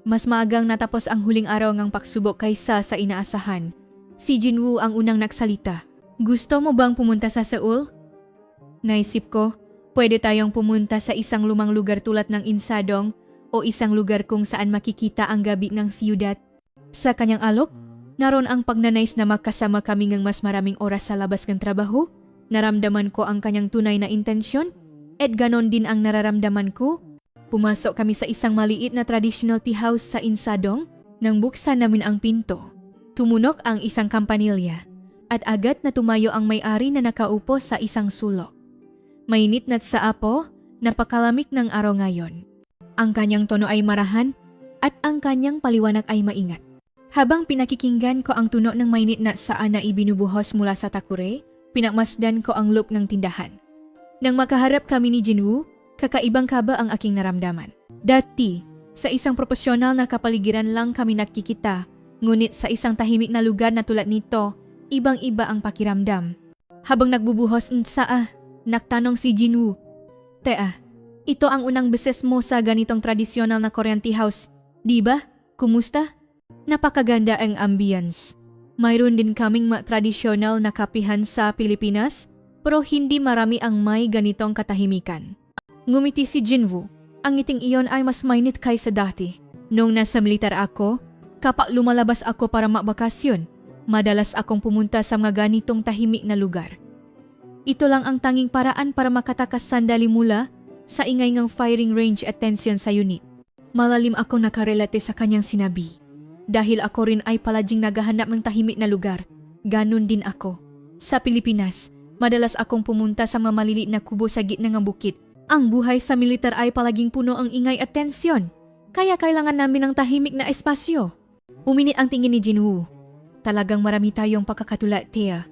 Mas maagang natapos ang huling araw ng pagsubok kaysa sa inaasahan. Si Jinwoo ang unang nagsalita. Gusto mo bang pumunta sa Seoul? Naisip ko, pwede tayong pumunta sa isang lumang lugar tulad ng Insadong o isang lugar kung saan makikita ang gabi ng siyudad. Sa kanyang alok, naroon ang pagnanais na magkasama kami ng mas maraming oras sa labas ng trabaho. Naramdaman ko ang kanyang tunay na intensyon at ganon din ang nararamdaman ko. Pumasok kami sa isang maliit na traditional tea house sa Insadong nang buksan namin ang pinto. Tumunok ang isang kampanilya at agad na tumayo ang may-ari na nakaupo sa isang sulok. Mainit na sa apo, napakalamig ng araw ngayon. Ang kanyang tono ay marahan at ang kanyang paliwanag ay maingat. Habang pinakikinggan ko ang tunog ng mainit na saan na ibinubuhos mula sa takure, pinakmasdan ko ang loob ng tindahan. Nang makaharap kami ni Jinwoo, kakaibang kaba ang aking naramdaman. Dati, sa isang profesional na kapaligiran lang kami nakikita, ngunit sa isang tahimik na lugar na tulad nito, ibang-iba ang pakiramdam. Habang nagbubuhos nagtanong si Jinwoo, Tea, ito ang unang beses mo sa ganitong tradisyonal na Korean tea house, di ba? Kumusta? Napakaganda ang ambience. Mayroon din kaming tradisyonal na kapihan sa Pilipinas, pero hindi marami ang may ganitong katahimikan. Ngumiti si Jinwoo. Ang ngiting iyon ay mas mainit kaysa dati. Noong nasa militar ako, kapag lumalabas ako para magbakasyon, madalas akong pumunta sa mga ganitong tahimik na lugar. Ito lang ang tanging paraan para makatakas sandali mula sa ingay ng firing range at tension sa unit. Malalim akong nakarelate sa kanyang sinabi. Dahil ako rin ay paladying naghahanap ng tahimik na lugar, ganun din ako. Sa Pilipinas, madalas akong pumunta sa mga maliliit na kubo sa gitna ng bukid. Ang buhay sa militar ay palaging puno ang ingay at tensyon, kaya kailangan namin ng tahimik na espasyo. Uminit ang tingin ni Jinwoo. Talagang marami tayong pagkakatula, Thea.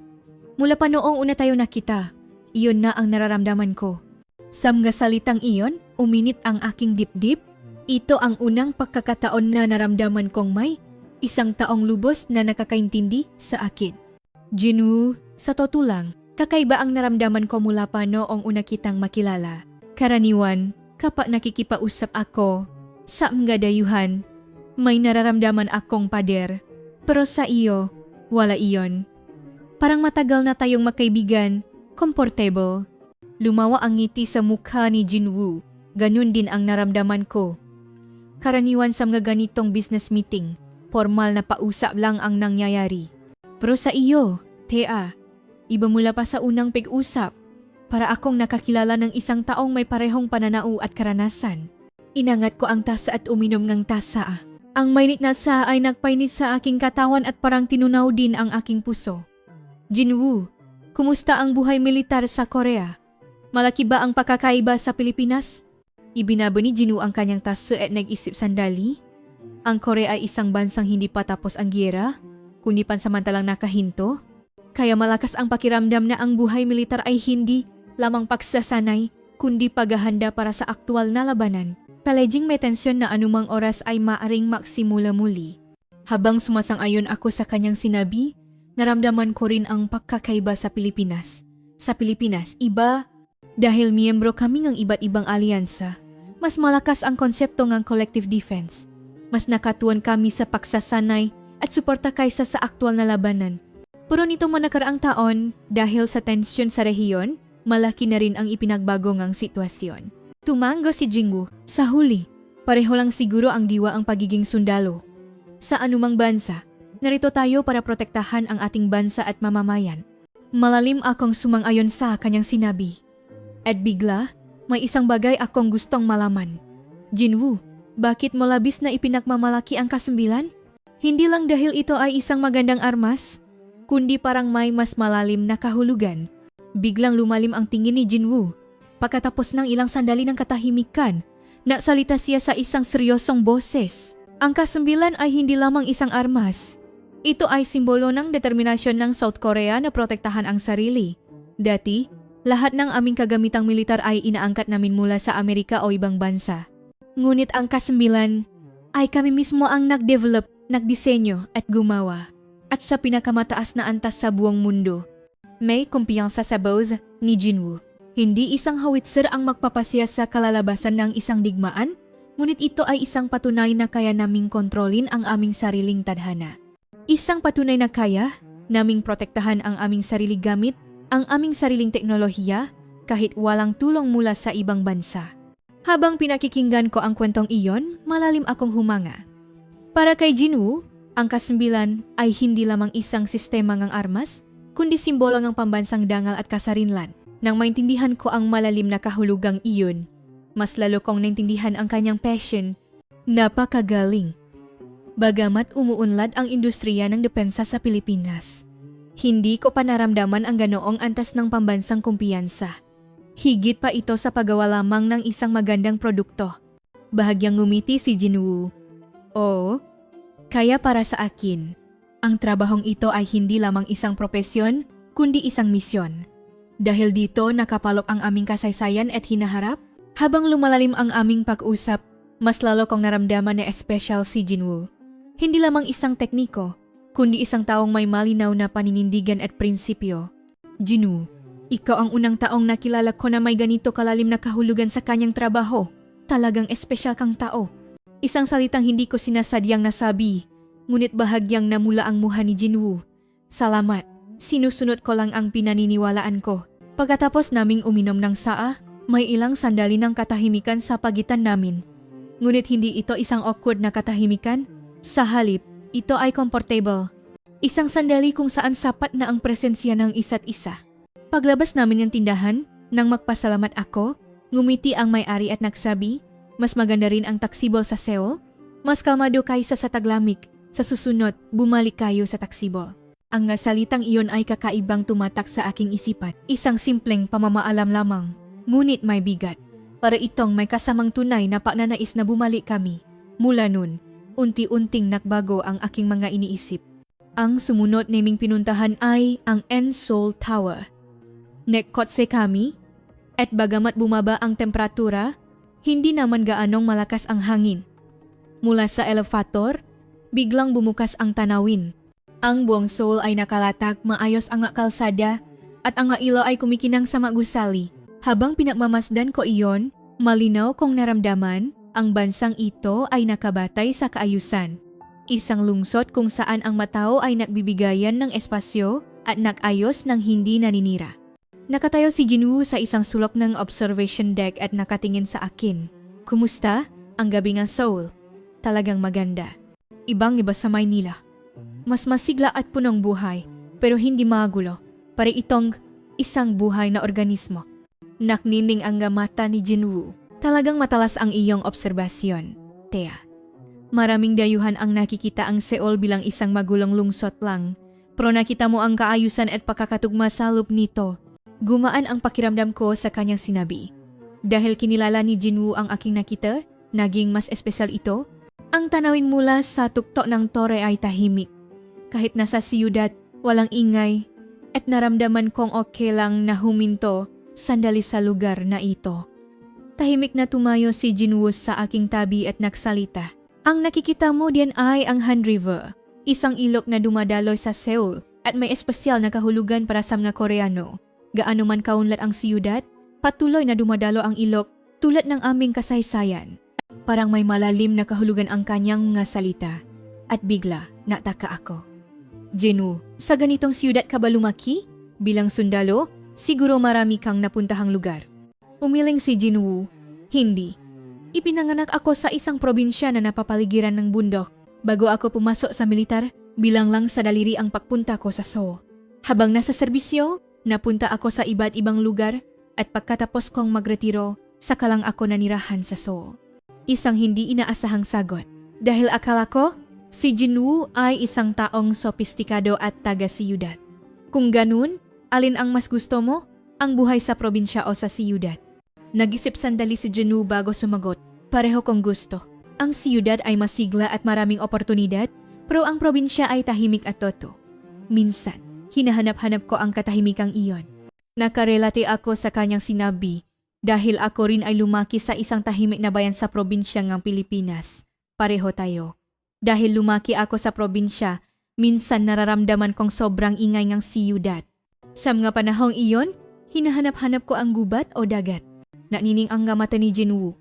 Mula pa noong una tayo nakita, iyon na ang nararamdaman ko. Sa mga salitang iyon, uminit ang aking dibdib. Ito ang unang pagkakataon na naramdaman kong may isang taong lubos na nakakaintindi sa akin. Jinwoo, sa totoo lang, kakaiba ang naramdaman ko mula pa noong una kitang makilala. Karaniwan, kapag nakikipausap ako sa mga dayuhan, May nararamdaman akong pader. Pero sa iyo, wala iyon. Parang matagal na tayong magkaibigan, comfortable. Lumawa ang ngiti sa mukha ni Jinwoo. Ganun din ang naramdaman ko. Karaniwan sa mga ganitong business meeting, formal na pausap lang ang nangyayari. Pero sa iyo, Thea, iba mula pa sa unang pag-usap. Para akong nakakilala ng isang taong may parehong pananao at karanasan. Inangat ko ang tasa at uminom ng tasa. Ang mainit na sa ay nagpainit sa aking katawan at parang tinunaw din ang aking puso. Jinwoo, kumusta ang buhay militar sa Korea? Malaki ba ang pagkakaiba sa Pilipinas? Ibinaba ni Jinwoo ang kanyang tasa at nag-isip sandali. Ang Korea ay isang bansang hindi pa tapos ang giyera, kundi pansamantalang nakahinto. Kaya malakas ang pakiramdam na ang buhay militar ay hindi lamang pagsasanay, kundi paghahanda para sa aktwal na labanan. Palaging may tensyon na anumang oras ay maaring maksimula muli. Habang sumasang-ayon ako sa kanyang sinabi, naramdaman ko rin ang pagkakaiba sa Pilipinas. Sa Pilipinas, iba. Dahil miyembro kami ng iba't ibang alyansa, mas malakas ang konsepto ng collective defense. Mas nakatuon kami sa pagsasanay at suporta kaysa sa aktwal na labanan. Pero nitong mga nakaraang taon, dahil sa tensyon sa rehiyon, malaki na rin ang ipinagbago ngang sitwasyon. Tumango si Jinwoo. Sa huli, pareho lang siguro ang diwa ang pagiging sundalo. Sa anumang bansa, narito tayo para protektahan ang ating bansa at mamamayan. Malalim akong sumang-ayon sa kanyang sinabi. At bigla, may isang bagay akong gustong malaman. Jinwoo, bakit mo labis na ipinagmamalaki ang kasembilan? Hindi lang dahil ito ay isang magandang armas, kundi parang may mas malalim na kahulugan. Biglang lumalim ang tingin ni Jinwoo. Pagkatapos ng ilang sandali ng katahimikan, nasalita siya sa isang seryosong boses. Ang kasembilan ay hindi lamang isang armas. Ito ay simbolo ng determinasyon ng South Korea na protektahan ang sarili. Dati, lahat ng aming kagamitang militar ay inaangkat namin mula sa Amerika o ibang bansa. Ngunit ang kasembilan ay kami mismo ang nag-develop, nagdisenyo at gumawa. At sa pinakamataas na antas sa buong mundo, may kumpiyansa sa boss ni Jinwoo. Hindi isang howitzer ang magpapasya sa kalalabasan ng isang digmaan, ngunit ito ay isang patunay na kaya naming kontrolin ang aming sariling tadhana. Isang patunay na kaya naming protektahan ang aming sarili gamit, ang aming sariling teknolohiya, kahit walang tulong mula sa ibang bansa. Habang pinakikinggan ko ang kwentong iyon, malalim akong humanga. Para kay Jinwoo, ang kasembilan ay hindi lamang isang sistema ng armas, kundi simbolo ng pambansang dangal at kasarinlan. Nang maintindihan ko ang malalim na kahulugang iyon, mas lalo kong naintindihan ang kanyang passion. Napakagaling. Bagamat umuunlad ang industriya ng depensa sa Pilipinas, hindi ko pa naramdaman ang ganoong antas ng pambansang kumpiyansa. Higit pa ito sa paggawa lamang ng isang magandang produkto. Bahagyang ngumiti si Jinwoo. Oo, kaya para sa akin, ang trabahong ito ay hindi lamang isang propesyon, kundi isang misyon. Dahil dito nakapalok ang aming kasaysayan at hinaharap, habang lumalalim ang aming pag-usap, mas lalo kong naramdaman na espesyal si Jinwoo. Hindi lamang isang tekniko, kundi isang taong may malinaw na paninindigan at prinsipyo. Jinwoo, ikaw ang unang taong nakilala ko na may ganito kalalim na kahulugan sa kanyang trabaho. Talagang espesyal kang tao. Isang salitang hindi ko sinasadyang nasabi, ngunit bahagyang namula ang muha ni Jinwoo. Salamat. Sinusunod ko lang ang pinaniniwalaan ko. Pagkatapos naming uminom ng saa, may ilang sandali ng katahimikan sa pagitan namin. Ngunit hindi ito isang awkward na katahimikan. Sa halip, ito ay comfortable. Isang sandali kung saan sapat na ang presensya ng isa't isa. Paglabas namin ng tindahan, nang magpasalamat ako, ngumiti ang may-ari at nagsabi, mas maganda rin ang taksibol sa Seoul, mas kalmado kaysa sa taglamig. Sa susunod, bumalik kayo sa taksibol. Ang salitang iyon ay kakaibang tumatak sa aking isipan. Isang simpleng pamamaalam lamang, ngunit may bigat. Para itong may kasamang tunay na pagnanais na bumalik kami. Mula nun, unti-unting nakbago ang aking mga iniisip. Ang sumunod naming pinuntahan ay ang Seoul Tower. Nekkotse kami, at bagamat bumaba ang temperatura, hindi naman gaanong malakas ang hangin. Mula sa elevator, biglang bumukas ang tanawin. Ang buong Seoul ay nakalatag, maayos ang kalsada, at ang ilaw ay kumikinang sa magusali. Habang pinagmamasdan ko iyon, malinaw kong naramdaman Ang bansang ito ay nakabatay sa kaayusan. Isang lungsod kung saan ang matao ay nagbibigayan ng espasyo at nag-ayos ng hindi naninira. Nakatayo si Jinwoo sa isang sulok ng observation deck at nakatingin sa akin. Kumusta? Ang gabi ng Seoul. Talagang maganda. Ibang-iba sa Maynila. Mas masigla at punong buhay, pero hindi magulo. Pare itong isang buhay na organismo. Naknining ang mata ni Jinwoo. Talagang matalas ang iyong obserbasyon, Thea. Maraming dayuhan ang nakikita ang Seoul bilang isang magulong lungsod lang, pero nakita mo ang kaayusan at pagkakatugma sa loob nito. Gumaan ang pakiramdam ko sa kanyang sinabi. Dahil kinilala ni Jinwoo ang aking nakita, naging mas espesyal ito. Ang tanawin mula sa tuktok ng tore ay tahimik. Kahit nasa siyudad, walang ingay, at naramdaman kong okay lang na huminto sandali sa lugar na ito. Tahimik na tumayo si Jinwoo sa aking tabi at nagsalita. Ang nakikita mo diyan ay ang Han River, isang ilog na dumadaloy sa Seoul at may espesyal na kahulugan para sa mga Koreano. Gaano man kaunlad ang siyudad, patuloy na dumadalo ang ilog tulad ng aming kasaysayan. Parang may malalim na kahulugan ang kanyang mga salita. At bigla, nataka ako. Jinwoo, sa ganitong siyudad ka ba lumaki? Bilang sundalo, siguro marami kang napuntahang lugar. Umiling si Jinwoo. Hindi. Ipinanganak ako sa isang probinsya na napapaligiran ng bundok. Bago ako pumasok sa militar, bilang lang sa daliri ang pagpunta ko sa Seoul. Habang nasa serbisyo, napunta ako sa iba't ibang lugar at pagkatapos kong magretiro, saka lang ako nanirahan sa Seoul. Isang hindi inaasahang sagot. Dahil akala ko, si Jinwoo ay isang taong sopistikado at taga-siyudad. Kung ganun, alin ang mas gusto mo? Ang buhay sa probinsya o sa siyudad? Nag-isip sandali si Jinwoo bago sumagot. Pareho kong gusto. Ang siyudad ay masigla at maraming oportunidad, pero ang probinsya ay tahimik at toto. Minsan, hinahanap-hanap ko ang katahimikang iyon. Nakarelate ako sa kanyang sinabi dahil ako rin ay lumaki sa isang tahimik na bayan sa probinsya ng Pilipinas. Pareho tayo. Dahil lumaki ako sa probinsya, minsan nararamdaman kong sobrang ingay ng siyudad. Sa mga panahong iyon, hinahanap-hanap ko ang gubat o dagat. Nanining ang mata ni Jinwoo.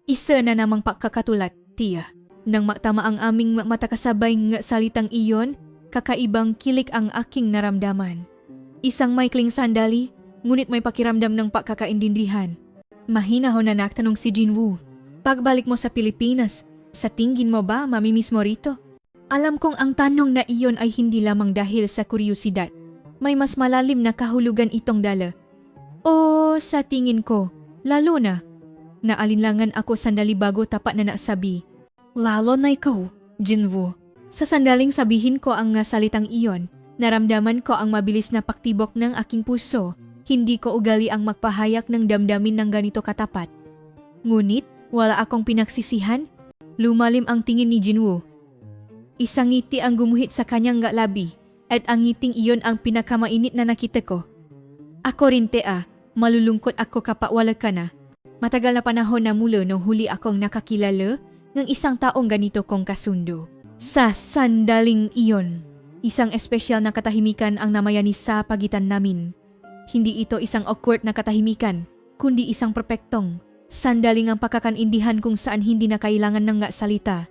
Isa na namang pagkakatulat, Tia. Nang matama ang aming matakasabay ng salitang iyon, kakaibang kilik ang aking naramdaman. Isang maikling sandali, ngunit may pakiramdam ng pagkakaintindihan. Mahina ho na nagtanong si Jinwoo. Pagbalik mo sa Pilipinas, sa tingin mo ba mamimiss mo rito? Alam kong ang tanong na iyon ay hindi lamang dahil sa kuryosidad. May mas malalim na kahulugan itong dala. O sa tingin ko, lalo na. Naalinlangan ako sandali bago tapat na nasabi. Lalo na ikaw, Jinwoo. Sa sandaling sabihin ko ang salitang iyon, naramdaman ko ang mabilis na paktibok ng aking puso. Hindi ko ugali ang magpahayak ng damdamin ng ganito katapat. Ngunit, wala akong pinagsisihan. Lumalim ang tingin ni Jinwoo. Isang ngiti ang gumuhit sa kanyang labi at ang ngiting iyon ang pinakamainit na nakita ko. Ako rin, Tea. Malulungkot ako kapag wala ka na. Matagal na panahon na mula nung huli akong nakakilala ng isang taong ganito kong kasundo. Sa sandaling iyon, isang espesyal na katahimikan ang namayani sa pagitan namin. Hindi ito isang awkward na katahimikan, kundi isang perpektong sandaling ang pagkakaintindihan kung saan hindi na kailangan ng salita.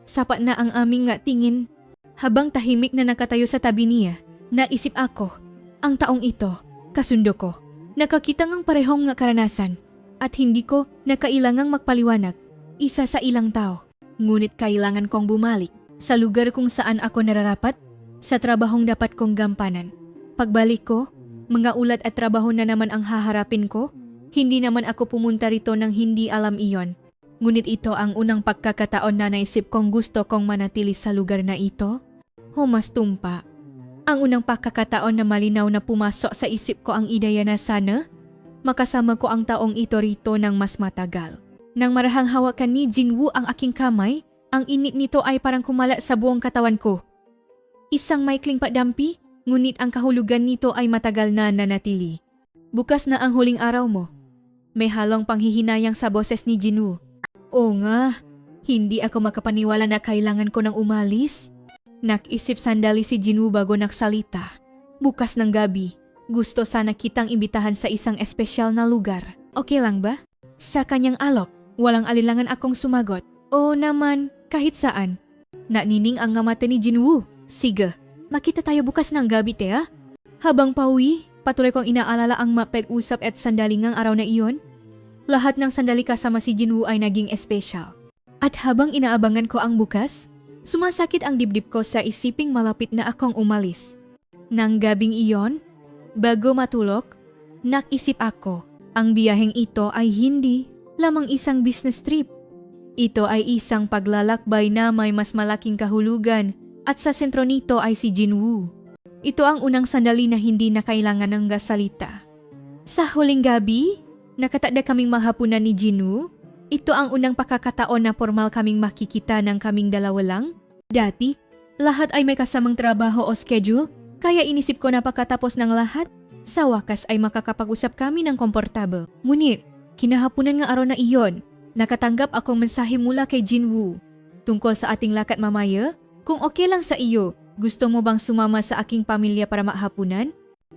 Sapat na ang aming tingin. Habang tahimik na nakatayo sa tabi niya, naisip ako, ang taong ito, kasundo ko. Nakakita ng parehong karanasan at hindi ko na kailangang magpaliwanag, isa sa ilang tao. Ngunit kailangan kong bumalik sa lugar kung saan ako nararapat, sa trabahong dapat kong gampanan. Pagbalik ko, mga ulat at trabaho na naman ang haharapin ko. Hindi naman ako pumunta rito nang hindi alam iyon. Ngunit ito ang unang pagkakataon na naisip kong gusto kong manatili sa lugar na ito. Humastumpa. Ang unang pagkakataon na malinaw na pumasok sa isip ko ang ideya na sana makasama ko ang taong ito rito ng mas matagal. Nang marahang hawakan ni Jinwoo ang aking kamay, ang init nito ay parang kumala sa buong katawan ko. Isang maikling padampi, ngunit ang kahulugan nito ay matagal na nanatili. Bukas na ang huling araw mo. May halong panghihinayang sa boses ni Jinwoo. Oo nga, hindi ako makapaniwala na kailangan ko nang umalis. Nakisip sandali si Jinwoo bago nagsalita. Bukas ng gabi, gusto sana kitang imbitahan sa isang espesyal na lugar. Okay lang ba? Sa kanyang alok, Walang alilangan akong sumagot. Oo naman, kahit saan. Nanining ang nga mata ni Jinwoo. Sige, makita tayo bukas ng gabi, te. Habang pauwi, patuloy kong inaalala ang mapag-usap at sandalingang araw na iyon. Lahat ng sandali kasama si Jinwoo ay naging espesyal. At habang inaabangan ko ang bukas, sumasakit ang dibdib ko sa isiping malapit na akong umalis. Nang gabing iyon, bago matulog, nakisip ako. Ang biyaheng ito ay hindi lamang isang business trip. Ito ay isang paglalakbay na may mas malaking kahulugan at sa sentro nito ay si Jinwoo. Ito ang unang sandali na hindi na kailangan ng gasalita. Sa huling gabi, nakatakda kaming mahapunan ni Jinwoo. Ito ang unang pagkakataon na formal kaming makikita ng kaming dalawa lang. Dati, lahat ay may kasamang trabaho o schedule, kaya inisip ko na pagkatapos ng lahat, sa wakas ay makakapag-usap kami ng komportable. Ngunit, kinahapunan nga araw na iyon, nakatanggap akong mensahe mula kay Jinwoo. Tungkol sa ating lakad mamaya, kung okay lang sa iyo, gusto mo bang sumama sa aking pamilya para mahapunan?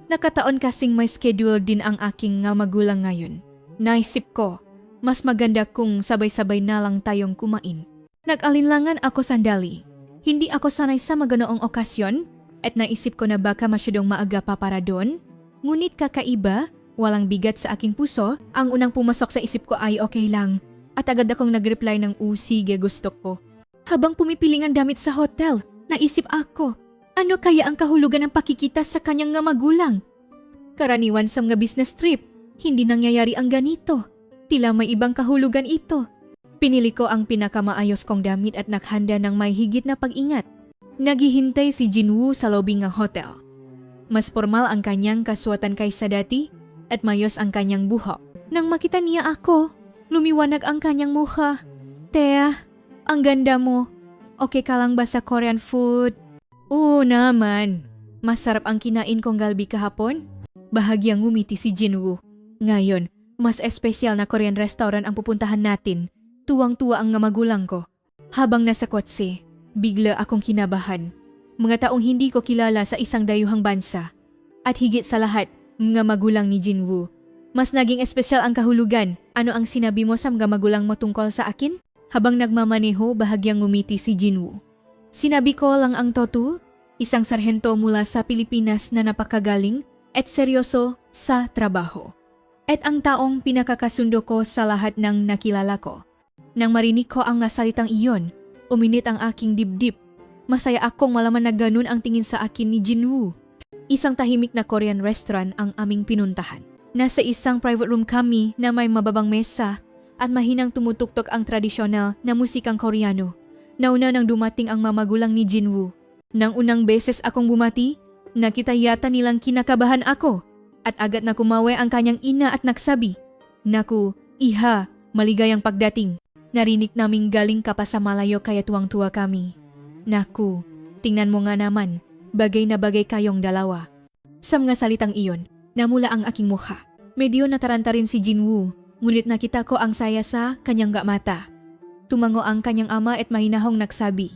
Nakataon kasing may schedule din ang aking nga magulang ngayon. Naisip ko, mas maganda kung sabay-sabay na lang tayong kumain. Nag-alinlangan ako sandali. Hindi ako sanay sa maganoong okasyon at naisip ko na baka masyadong maaga pa para doon. Ngunit kakaiba, walang bigat sa aking puso, ang unang pumasok sa isip ko ay okay lang. At agad akong nag-reply ng sige gusto ko. Habang pumipiling ang damit sa hotel, naisip ako, ano kaya ang kahulugan ng pakikita sa kanyang nga magulang? Karaniwan sa mga business trip, hindi nangyayari ang ganito. Tila may ibang kahulugan ito. Pinili ko ang pinakamaayos kong damit at naghanda ng may higit na pag-ingat. Naghihintay si Jinwoo sa lobby ng hotel. Mas formal ang kanyang kasuotan kaysa dati at mayos ang kanyang buhok. Nang makita niya ako, lumiwanag ang kanyang mukha. Tea, ang ganda mo. Okay ka lang ba sa Korean food? Oo naman. Masarap ang kinain kong galbi kahapon. Bahagyang ngumiti si Jinwoo. Ngayon, mas espesyal na Korean restaurant ang pupuntahan natin. Tuwang-tuwa ang nga magulang ko. Habang nasa kotse, bigla akong kinabahan. Mga taong hindi ko kilala sa isang dayuhang bansa. At higit sa lahat, mga magulang ni Jinwoo. Mas naging espesyal ang kahulugan. Ano ang sinabi mo sa mga magulang mo tungkol sa akin? Habang nagmamaneho, bahagyang ngumiti si Jinwoo. Sinabi ko lang ang totoo, isang sarhento mula sa Pilipinas na napakagaling at seryoso sa trabaho. At ang taong pinakakasundo ko sa lahat ng nakilala ko. Nang marinig ko ang salitang iyon, uminit ang aking dibdib. Masaya akong malaman na ganun ang tingin sa akin ni Jinwoo. Isang tahimik na Korean restaurant ang aming pinuntahan. Nasa isang private room kami na may mababang mesa at mahinang tumutuktok ang tradisyonal na musikang Koreano. Nauna nang dumating ang mamagulang ni Jinwoo. Nang unang beses akong bumati, nakita yata nilang kinakabahan ako at agad na kumawe ang kanyang ina at nagsabi, "Naku, iha, maligayang pagdating. Narinig naming galing ka pa sa malayo kaya tuwang-tuwa kami." Naku, tingnan mo nga naman, bagay na bagay kayong dalawa. Sa mga salitang iyon, namula ang aking mukha. Medyo nataranta rin si Jinwoo, ngunit nakita ko ang saya sa kanyang mata. Tumango ang kanyang ama at mahinahong nagsabi,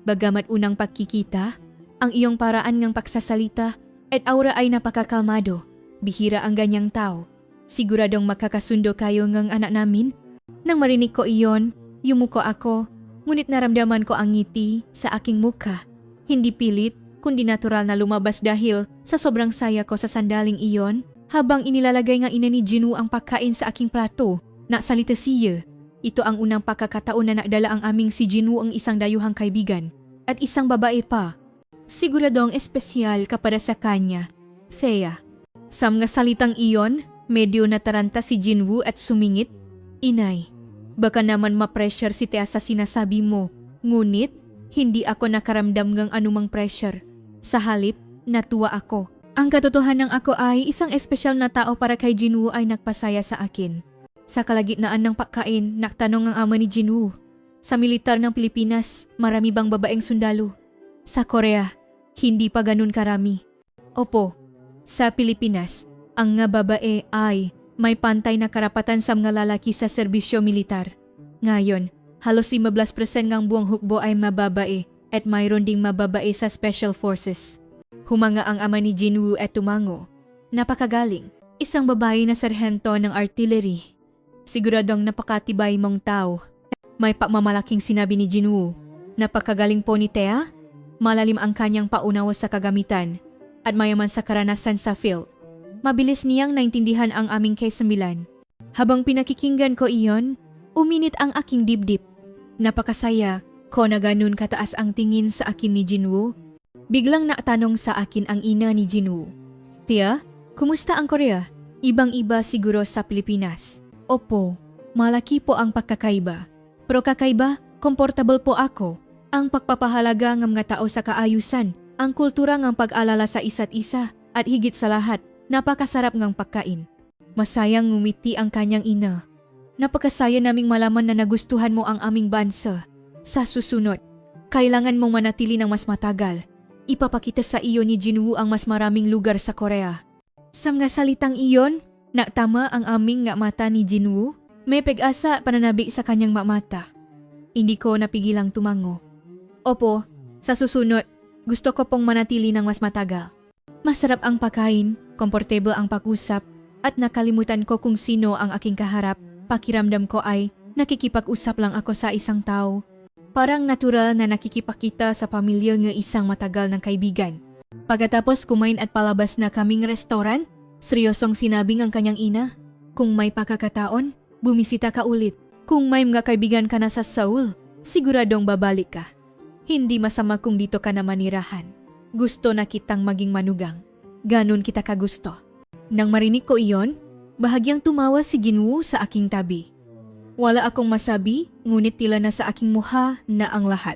"Bagamat unang pagkikita, ang iyong paraan ng pagsasalita at aura ay napakakalmado. Bihira ang ganyang tao. Siguradong makakasundo kayo ng anak namin." Nang marinig ko iyon, yumuko ako, ngunit naramdaman ko ang ngiti sa aking mukha. Hindi pilit, kundi natural na lumabas dahil sa sobrang saya ko sa sandaling iyon. Habang inilalagay nga ina ni Jinwoo ang pagkain sa aking plato, nasalita siya. Ito ang unang pagkakataon na nakdala ang aming si Jinwoo ang isang dayuhang kaibigan at isang babae pa. Siguradong espesyal ka para sa kanya, Thea. Sa mga salitang iyon, medyo nataranta si Jinwoo at sumingit. "Inay, baka naman ma-pressure si Thea sa sinasabi mo, ngunit hindi ako nakaramdam ng anumang pressure. Sa halip, natuwa ako. Ang katotohanan ng ako ay isang espesyal na tao para kay Jinwoo ay nagpasaya sa akin." Sa kalagitnaan ng pagkain, nagtanong ang ama ni Jinwoo, "Sa militar ng Pilipinas, marami bang babaeng sundalo?" "Sa Korea, hindi pa ganun karami." "Opo, sa Pilipinas, ang nga babae ay may pantay na karapatan sa mga lalaki sa serbisyo militar. Ngayon, halos 15% ng buong hukbo ay mababae at mayroon ding mababae sa Special Forces." Humanga ang ama ni Jinwoo at tumango. Napakagaling, isang babae na sarhento ng artillery. Siguradong napakatibay mong tao. May pagmamalaking sinabi ni Jinwoo. Napakagaling po ni Thea. Malalim ang kanyang paunawa sa kagamitan at mayaman sa karanasan sa field. Mabilis niyang naintindihan ang aming kasambilan. Habang pinakikinggan ko iyon, uminit ang aking dibdib. Napakasaya ko na ganun kataas ang tingin sa akin ni Jinwoo. Biglang natanong sa akin ang ina ni Jinwoo. Tia, kumusta ang Korea? Ibang-iba siguro sa Pilipinas. Opo, malaki po ang pagkakaiba. Pero kakaiba, komportable po ako. Ang pagpapahalaga ng mga tao sa kaayusan, ang kultura ng pag-alala sa isa't isa, at higit sa lahat, napakasarap ng pagkain. Masayang ngumiti ang kanyang ina. Napakasaya naming malaman na nagustuhan mo ang aming bansa. Sa susunod, kailangan mong manatili ng mas matagal. Ipapakita sa iyo ni Jinwoo ang mas maraming lugar sa Korea. Sa mga salitang iyon, naktama ang aming nga mata ni Jinwoo. May pag-asa at pananabi sa kanyang mata. Hindi ko napigilang tumango. Opo, sa susunod, gusto ko pong manatili ng mas matagal. Masarap ang pagkain, komportable ang pag-usap, at nakalimutan ko kung sino ang aking kaharap. Pakiramdam ko ay nakikipag-usap lang ako sa isang tao. Parang natural na nakikipakita sa pamilya ng isang matagal ng kaibigan. Pagkatapos kumain at palabas na kaming restaurant, seryosong sinabing ang kanyang ina. Kung may pagkakataon, bumisita ka ulit. Kung may mga kaibigan ka na sa Seoul, siguradong babalik ka. Hindi masama kung dito ka na manirahan. Gusto na kitang maging manugang. Ganon kita kagusto. Nang marinig ko iyon, bahagyang tumawa si Jinwoo sa aking tabi. Wala akong masabi, ngunit tila na sa aking mukha na ang lahat.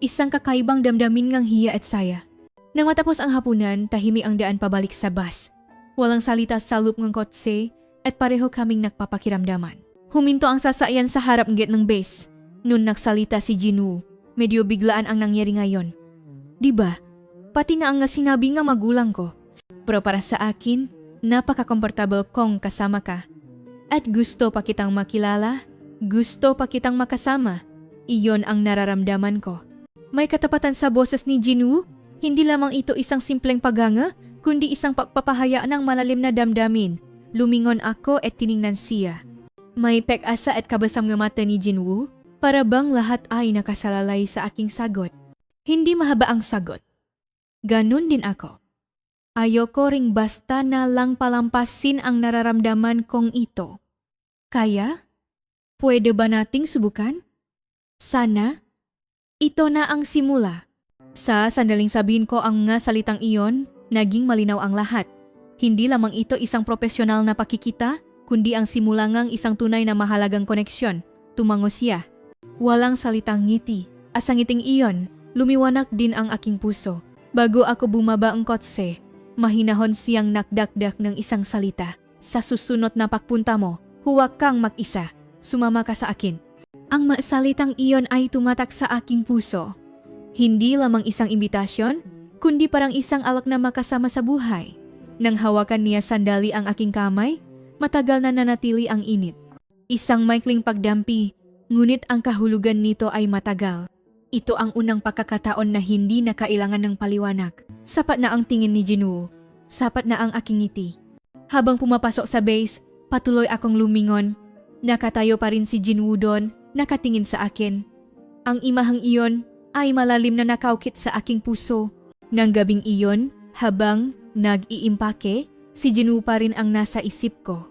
Isang kakaibang damdamin ngang hiya at saya. Nang matapos ang hapunan, tahimik ang daan pabalik sa bus. Walang salita sa loop ng kotse at pareho kaming nagpapakiramdaman. Huminto ang sasakyan sa harap ng gate ng base. Noon nagsalita si Jinwoo, medyo biglaan ang nangyari ngayon. Diba? Pati na ang sinabi nga magulang ko. Pero para sa akin, napaka-comfortable kong kasama ka. At gusto pa kitang makilala, gusto pa kitang makasama. Iyon ang nararamdaman ko. May katapatan sa boses ni Jinwoo. Hindi lamang ito isang simpleng paganga, kundi isang pagpapahaya ng malalim na damdamin. Lumingon ako at tiningnan siya. May pag-asa at kabasam ng mata ni Jinwoo, para bang lahat ay nakasalalay sa aking sagot. Hindi mahaba ang sagot. Ganun din ako. Ayoko ring basta na lang palampasin ang nararamdaman kong ito. Kaya? Pwede ba nating subukan? Sana? Ito na ang simula. Sa sandaling sabihin ko ang nga salitang iyon, naging malinaw ang lahat. Hindi lamang ito isang profesional na pakikita, kundi ang simula ngang isang tunay na mahalagang koneksyon. Tumango siya. Walang salitang ngiti. Sa ngiting iyon, lumiwanag din ang aking puso. Bago ako bumaba ang kotse, mahinahon siyang nakdakdak ng isang salita. Sa susunod na pagpunta mo, huwag kang mag-isa. Sumama ka sa akin. Ang salitang iyon ay tumatak sa aking puso. Hindi lamang isang imbitasyon, kundi parang isang alok na makasama sa buhay. Nang hawakan niya sandali ang aking kamay, matagal na nanatili ang init. Isang maikling pagdampi, ngunit ang kahulugan nito ay matagal. Ito ang unang pagkakataon na hindi na kailangan ng paliwanag. Sapat na ang tingin ni Jinwoo. Sapat na ang aking ngiti. Habang pumapasok sa base, patuloy akong lumingon. Nakatayo pa rin si Jinwoo doon, nakatingin sa akin. Ang imahang iyon ay malalim na nakaukit sa aking puso. Nang gabing iyon, habang nag-iimpake, si Jinwoo pa rin ang nasa isip ko.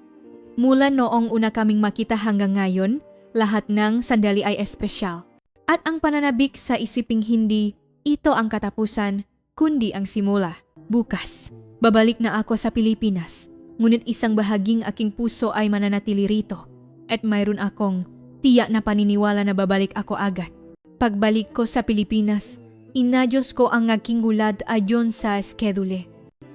Mula noong una kaming makita hanggang ngayon, lahat ng sandali ay espesyal. At ang pananabik sa isiping hindi, ito ang katapusan, kundi ang simula. Bukas, babalik na ako sa Pilipinas. Ngunit isang bahaging aking puso ay mananatili rito. At mayroon akong tiyak na paniniwala na babalik ako agad. Pagbalik ko sa Pilipinas, inadyos ko ang aking gulad ayon sa schedule.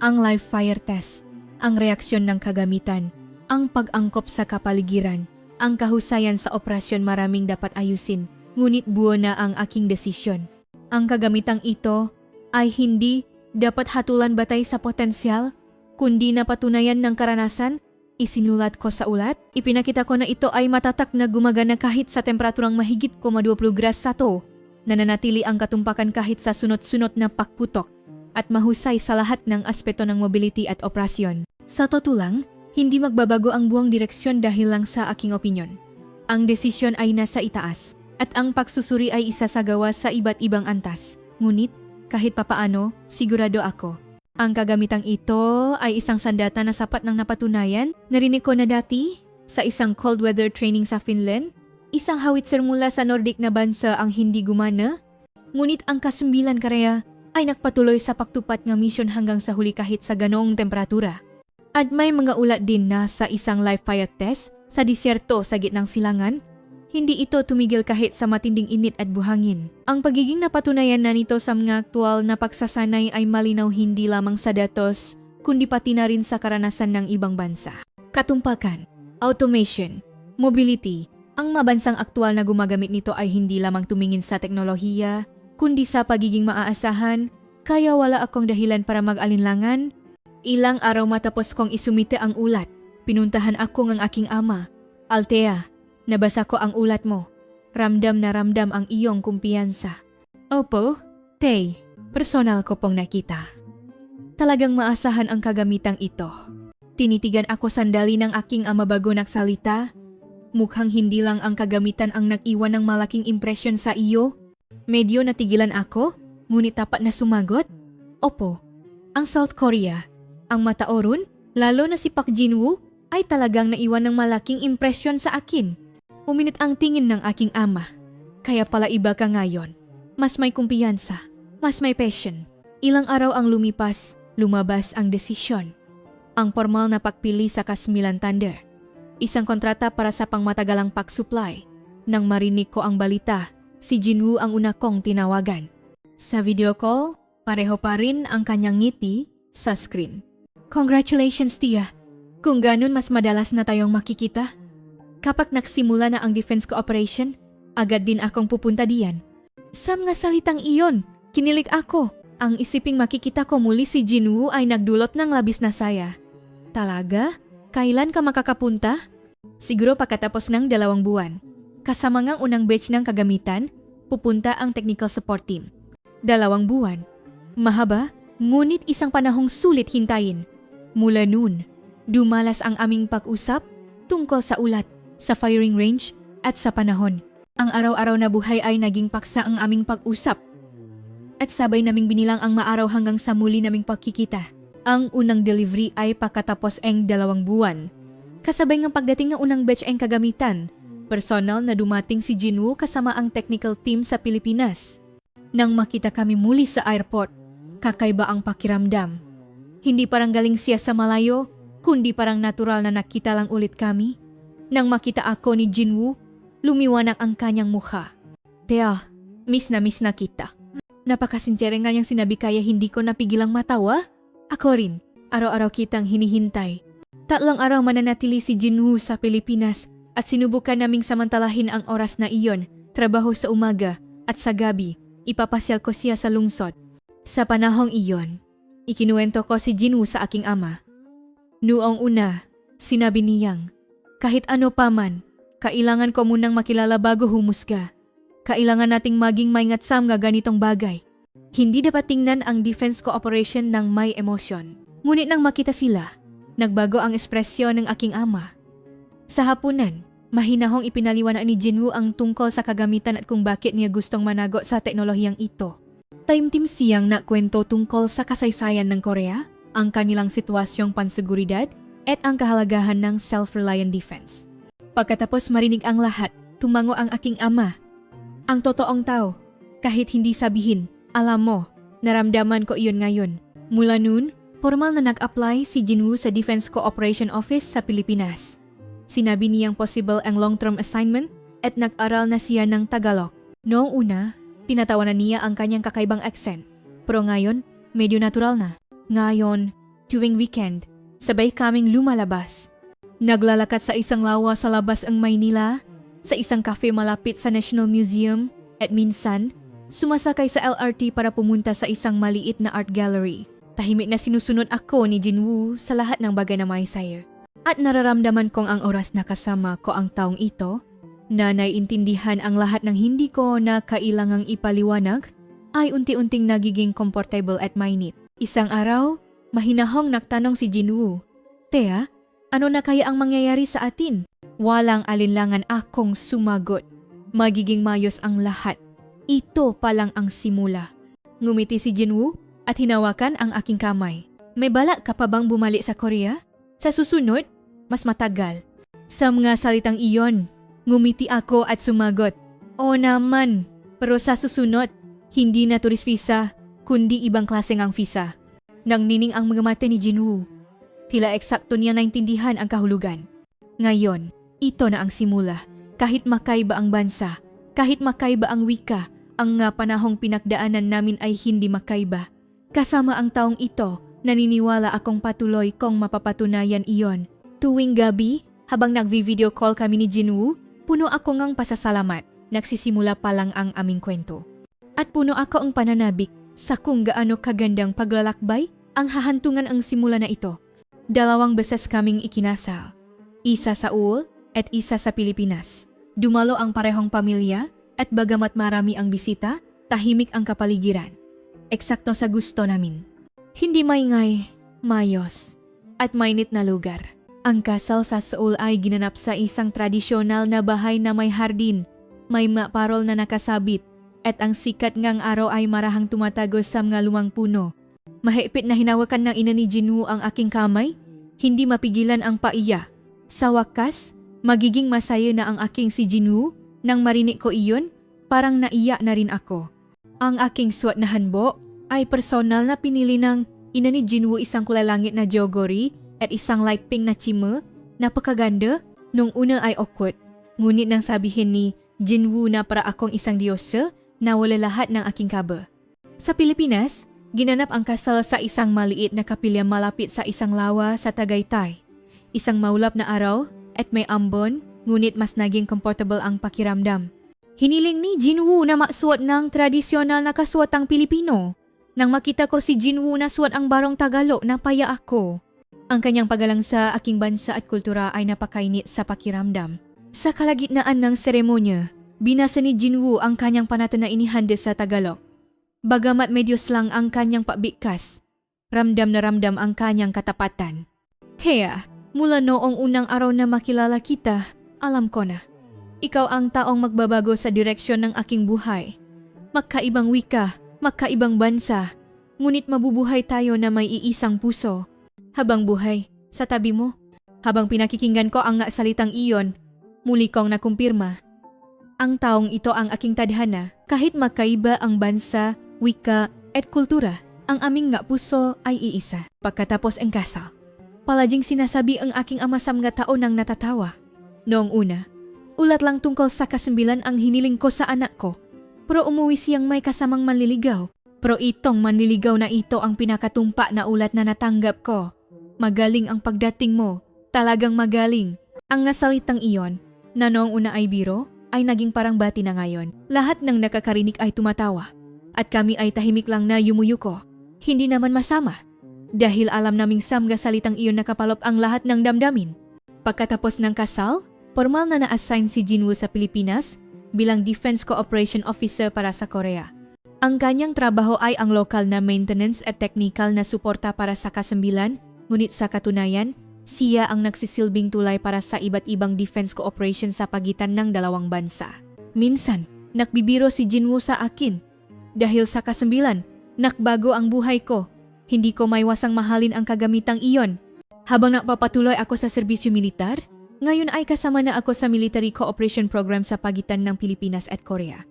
Ang live fire test, ang reaksyon ng kagamitan, ang pag-angkop sa kapaligiran, ang kahusayan sa operasyon maraming dapat ayusin. Ngunit buo na ang aking desisyon. Ang kagamitang ito ay hindi dapat hatulan batay sa potensyal, kundi napatunayan ng karanasan. Isinulat ko sa ulat, ipinakita ko na ito ay matatak na gumagana kahit sa temperaturang mahigit 20 grads Celsius, nananatili ang katumpakan kahit sa sunod-sunod na pagputok, at mahusay sa lahat ng aspeto ng mobility at operasyon. Sa totoo lang, Hindi magbabago ang buong direksyon dahil lang sa aking opinyon. Ang desisyon ay nasa itaas at ang pagsusuri ay isasagawa sa iba't ibang antas. Ngunit kahit papaano, sigurado ako. Ang kagamitang ito ay isang sandata na sapat ng napatunayan. Narinig ko na dati sa isang cold weather training sa Finland, isang howitzer mula sa Nordic na bansa ang hindi gumana. Ngunit ang kasembilan karya ay nagpatuloy sa pagtupat ng misyon hanggang sa huli kahit sa ganoong temperatura. At may mga ulat din na sa isang live fire test sa disyerto sa gitnang silangan, hindi ito tumigil kahit sa matinding init at buhangin. Ang pagiging napatunayan na nito sa mga aktual na pagsasanay ay malinaw hindi lamang sa datos, kundi pati na rin sa karanasan ng ibang bansa. Katumpakan, automation, mobility, ang mabansang aktual na gumagamit nito ay hindi lamang tumingin sa teknolohiya, kundi sa pagiging maaasahan, kaya wala akong dahilan para mag-alinlangan. Ilang araw matapos kong isumite ang ulat, pinuntahan ako ng aking ama. Althea, nabasa ko ang ulat mo. Ramdam na ramdam ang iyong kumpiyansa. Opo, Tay, personal ko pong nakita. Talagang maasahan ang kagamitang ito. Tinitigan ako sandali ng aking ama bago nagsalita. Mukhang hindi lang ang kagamitan ang nag-iwan ng malaking impresyon sa iyo. Medyo natigilan ako, ngunit tapat na sumagot. Opo, ang South Korea, ang mataoron, lalo na si Park Jin-woo, ay talagang naiwan ng malaking impresyon sa akin. Uminit ang tingin ng aking ama. Kaya pala iba ka ngayon. Mas may kumpiyansa, mas may passion. Ilang araw ang lumipas, lumabas ang desisyon. Ang formal na pagpili sa Kasmilan Thunder. Isang kontrata para sa pangmatagalang pag-supply. Nang marinig ko ang balita, si Jin-woo ang una kong tinawagan. Sa video call, pareho pa rin ang kanyang ngiti sa screen. Congratulations, Tia. Kung ganun mas madalas na tayong makikita. Kapag nagsimula na ang defense cooperation, agad din akong pupunta diyan. Sa mga salitang iyon, kinilig ako. Ang isiping makikita ko muli si Jin-woo ay nagdulot ng labis na saya. Talaga? Kailan ka makakapunta? Siguro pagkatapos ng 2 buwan. Kasama ngang unang batch ng kagamitan, pupunta ang technical support team. 2 buwan. Mahaba, ngunit isang panahong sulit hintayin. Mula noon, dumalas ang aming pag-usap tungkol sa ulat, sa firing range at sa panahon. Ang araw-araw na buhay ay naging paksa ang aming pag-usap. At sabay naming binilang ang maaraw hanggang sa muli naming pagkikita. Ang unang delivery ay pagkatapos ang 2 buwan. Kasabay ng pagdating ng unang batch ang kagamitan, personal na dumating si Jin-woo kasama ang technical team sa Pilipinas. Nang makita kami muli sa airport, kakaiba ang pakiramdam. Hindi parang galing siya sa malayo, kundi parang natural na nakita lang ulit kami. Nang makita ako ni Jin-woo, lumiwanag ang kanyang mukha. Tea, miss na kita. Napakasinsyere nga niyang sinabi kaya hindi ko napigilang matawa. Ako rin, araw-araw kitang hinihintay. 3 araw mananatili si Jin-woo sa Pilipinas at sinubukan naming samantalahin ang oras na iyon, trabaho sa umaga at sa gabi, ipapasyal ko siya sa lungsod. Sa panahong iyon, ikinuwento ko si Jin-woo sa aking ama. Noong una, sinabi niyang, kahit ano pa man, kailangan ko munang makilala bago humusga. Kailangan nating maging maingat sa mga ganitong bagay. Hindi dapat tingnan ang defense cooperation ng may emosyon. Ngunit nang makita sila, nagbago ang ekspresyon ng aking ama. Sa hapunan, mahinahong ipinaliwanag ni Jin-woo ang tungkol sa kagamitan at kung bakit niya gustong manago sa teknolohiyang ito. Time-tim siyang nakwento tungkol sa kasaysayan ng Korea, ang kanilang sitwasyong panseguridad, at ang kahalagahan ng self-reliant defense. Pagkatapos marinig ang lahat, tumango ang aking ama. Ang totoong tao, kahit hindi sabihin, alam mo, naramdaman ko iyon ngayon. Mula noon, formal na nag-apply si Jin-woo sa Defense Cooperation Office sa Pilipinas. Sinabi niyang possible ang long-term assignment at nag-aral na siya ng Tagalog. Noong una, tinatawanan niya ang kanyang kakaibang accent. Pero ngayon, medyo natural na. Ngayon, tuwing weekend, sabay kaming lumalabas. Naglalakat sa isang lawa sa labas ang Maynila, sa isang cafe malapit sa National Museum, at minsan, sumasakay sa LRT para pumunta sa isang maliit na art gallery. Tahimik na sinusunod ako ni Jin-woo sa lahat ng bagay na may sayo. At nararamdaman kong ang oras na kasama ko ang taong ito, na naiintindihan ang lahat ng hindi ko na kailangang ipaliwanag, ay unti-unting nagiging comfortable at mainit. Isang araw, mahinahong nagtanong si Jin-woo, Tea, Ano na kaya ang mangyayari sa atin? Walang alinlangan akong sumagot. Magiging mayos ang lahat. Ito pa lang ang simula. Ngumiti si Jinwoo at hinawakan ang aking kamay. May balak ka pa bang bumalik sa Korea? Sa susunod, mas matagal. Sa mga salitang iyon, ngumiti ako at sumagot. Oo naman, pero sa susunod, hindi na tourist visa, kundi ibang klaseng ang visa. Nang nining ang mga mata ni Jinwoo. Tila eksakto niya naintindihan ang kahulugan. Ngayon, ito na ang simula. Kahit makaiba ang bansa, kahit makaiba ang wika, ang nga panahong pinagdaanan namin ay hindi makaiba. Kasama ang taong ito, naniniwala akong patuloy kong mapapatunayan iyon. Tuwing gabi, habang nagvi-video call kami ni Jinwoo, puno ako ngang pasasalamat. Nagsisimula pa lang ang aming kwento. At puno ako ang pananabik sa kung gaano kagandang paglalakbay ang hahantungan ang simula na ito. 2 beses kaming ikinasal. Isa sa Seoul at isa sa Pilipinas. Dumalo ang parehong pamilya at bagamat marami ang bisita, tahimik ang kapaligiran. Eksakto sa gusto namin. Hindi maingay, mayos, at mainit na lugar. Ang kasal sa Seoul ay ginanap sa isang tradisyonal na bahay na may hardin, may parol na nakasabit, at ang sikat ngang araw ay marahang tumatagos sa mga lumang puno. Mahigpit na hinawakan ng ina ni Jinwoo ang aking kamay, hindi mapigilan ang paiya. Sa wakas, magiging masaya na ang aking si Jinwoo. Nang marinig ko iyon, parang naiyak na rin ako. Ang aking suot na hanbok ay personal na pinili ng ina ni Jinwoo, isang kulay langit na jogori at isang light pink na chime. Napakaganda. Nung una ay awkward. Ngunit nang sabihin ni Jinwoo na para akong isang diyosa, nawala lahat ng aking kaba. Sa Pilipinas, ginanap ang kasal sa isang maliit na kapilya malapit sa isang lawa sa Tagaytay. Isang maulap na araw at may ambon, ngunit mas naging comfortable ang pakiramdam. Hiniling ni Jinwoo na maksuot ng tradisyonal na kasuotang Pilipino. Nang makita ko si Jinwoo na suot ang barong Tagalog, napaya ako. Ang kanyang paggalang sa aking bansa at kultura ay napakainit sa pakiramdam. Sa kalagitnaan ng seremonya, binasa ni Jinwoo ang kanyang panata na inihanda sa Tagalog. Bagamat medyo slang ang kanyang pabigkas, ramdam na ramdam ang kanyang katapatan. Thea, mula noong unang araw na makilala kita, alam ko na. Ikaw ang taong magbabago sa direksyon ng aking buhay. Magkaibang wika, magkaibang bansa, ngunit mabubuhay tayo na may iisang puso. Habang buhay, sa tabi mo. Habang pinakikinggan ko ang salitang iyon, muli kong nakumpirma. Ang taong ito ang aking tadhana, kahit magkaiba ang bansa, wika at kultura, ang aming nga puso ay iisa. Pagkatapos ang kasal, palaging sinasabi ang aking ama sa mga tao nang natatawa. Noong una, ulat lang tungkol sa kasembilan ang hiniling ko sa anak ko, pero umuwi siyang may kasamang manliligaw. Pero itong manliligaw na ito ang pinakatumpa na ulat na natanggap ko. Magaling ang pagdating mo, talagang magaling. Ang salitang iyon, na noong una ay biro, ay naging parang bati na ngayon. Lahat ng nakakarinig ay tumatawa. At kami ay tahimik lang na yumuyuko. Hindi naman masama. Dahil alam naming samga salitang iyon nakapalop ang lahat ng damdamin. Pagkatapos ng kasal, formal na na-assign si Jinwoo sa Pilipinas bilang Defense Cooperation Officer para sa Korea. Ang kanyang trabaho ay ang lokal na maintenance at technical na suporta para sa kasembilan, ngunit sa katunayan, siya ang nagsisilbing tulay para sa iba't ibang defense cooperation sa pagitan ng dalawang bansa. Minsan, nakbibiro si Jinwoo sa akin. Dahil sa kasembilan, nakbago ang buhay ko. Hindi ko maiwasang mahalin ang kagamitang iyon. Habang napapatuloy ako sa serbisyo militar, ngayon ay kasama na ako sa military cooperation program sa pagitan ng Pilipinas at Korea.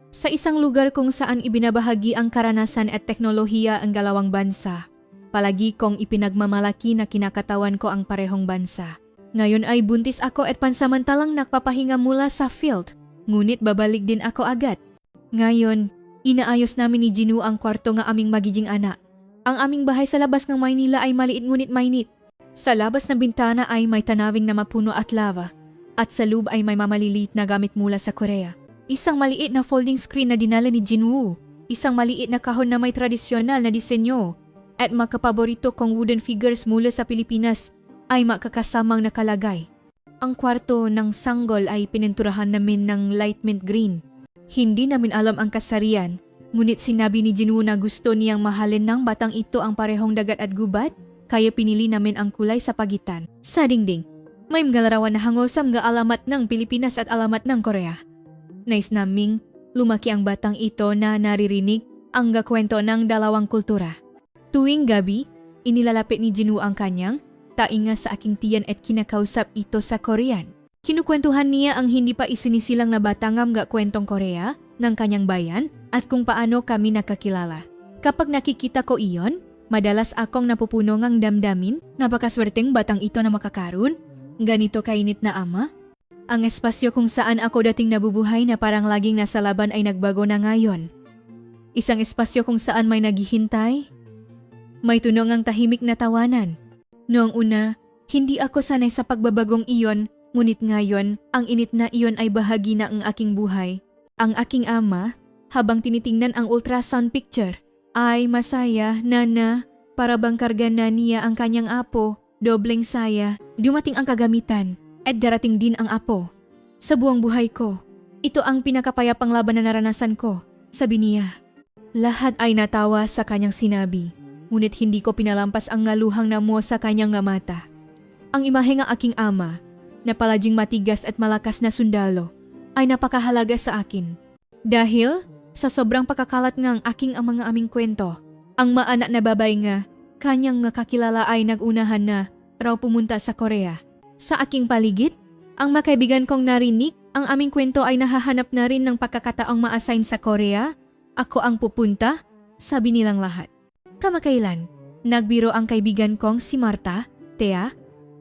Sa isang lugar kung saan ibinabahagi ang karanasan at teknolohiya ang dalawang bansa, palagi kong ipinagmamalaki na kinakatawan ko ang parehong bansa. Ngayon ay buntis ako at pansamantalang nakpapahinga mula sa field, ngunit babalik din ako agad. Ngayon, inaayos namin ni Jinwoo ang kwarto ng aming magiging anak. Ang aming bahay sa labas ng Maynila ay maliit ngunit mainit. Sa labas na bintana ay may tanawing na mapuno at lava, at sa loob ay may mamaliliit na gamit mula sa Korea. Isang maliit na folding screen na dinala ni Jinwoo, isang maliit na kahon na may tradisyonal na disenyo, at makapaborito kong wooden figures mula sa Pilipinas ay makakasamang nakalagay. Ang kwarto ng sanggol ay pininturahan namin ng light mint green. Hindi namin alam ang kasarian, ngunit sinabi ni Jinwoo na gusto niyang mahalin ng batang ito ang parehong dagat at gubat, kaya pinili namin ang kulay sa pagitan. Sa dingding, may mga larawan na hangosam nga alamat ng Pilipinas at alamat ng Korea. Nais naming lumaki ang batang ito na naririnig ang kwento ng dalawang kultura. Tuwing gabi, inilalapit ni Jinwoo ang kanyang tainga sa aking tiyan at kinakausap ito sa Korean. Kinukwentuhan niya ang hindi pa isinisilang na batangam nga kwentong Korea ng kanyang bayan at kung paano kami nakakilala. Kapag nakikita ko iyon, madalas akong napupuno ngang damdamin, napakaswerteng batang ito na makakaroon. Ganito kainit na ama. Ang espasyo kung saan ako dating nabubuhay na parang laging nasa laban ay nagbago na ngayon. Isang espasyo kung saan may naghihintay. May tunog ang tahimik na tawanan. Noong una, hindi ako sanay sa pagbabagong iyon, ngunit ngayon, ang init na iyon ay bahagi na ang aking buhay. Ang aking ama, habang tinitingnan ang ultrasound picture, ay masaya, nana, para bang karga na niya ang kanyang apo, dobleng saya, dumating ang kagamitan, at darating din ang apo. Sa buong buhay ko, ito ang pinakapayapang laban na naranasan ko, sabi niya. Lahat ay natawa sa kanyang sinabi, ngunit hindi ko pinalampas ang ngaluhang namo sa kanyang mata. Ang imahe ng aking ama, na palaging matigas at malakas na sundalo, ay napakahalaga sa akin. Dahil sa sobrang pagkakalat ng aking ang mga aming kwento, ang maanak na babay nga, kanyang kakilala ay nagunahan na raw pumunta sa Korea. Sa aking paligid, ang makaibigan kong narinig, ang aming kwento ay nahahanap na rin ng pagkakataong ma-assign sa Korea. Ako ang pupunta, sabi nilang lahat. Kamakailan, nagbiro ang kaibigan kong si Marta. Tea,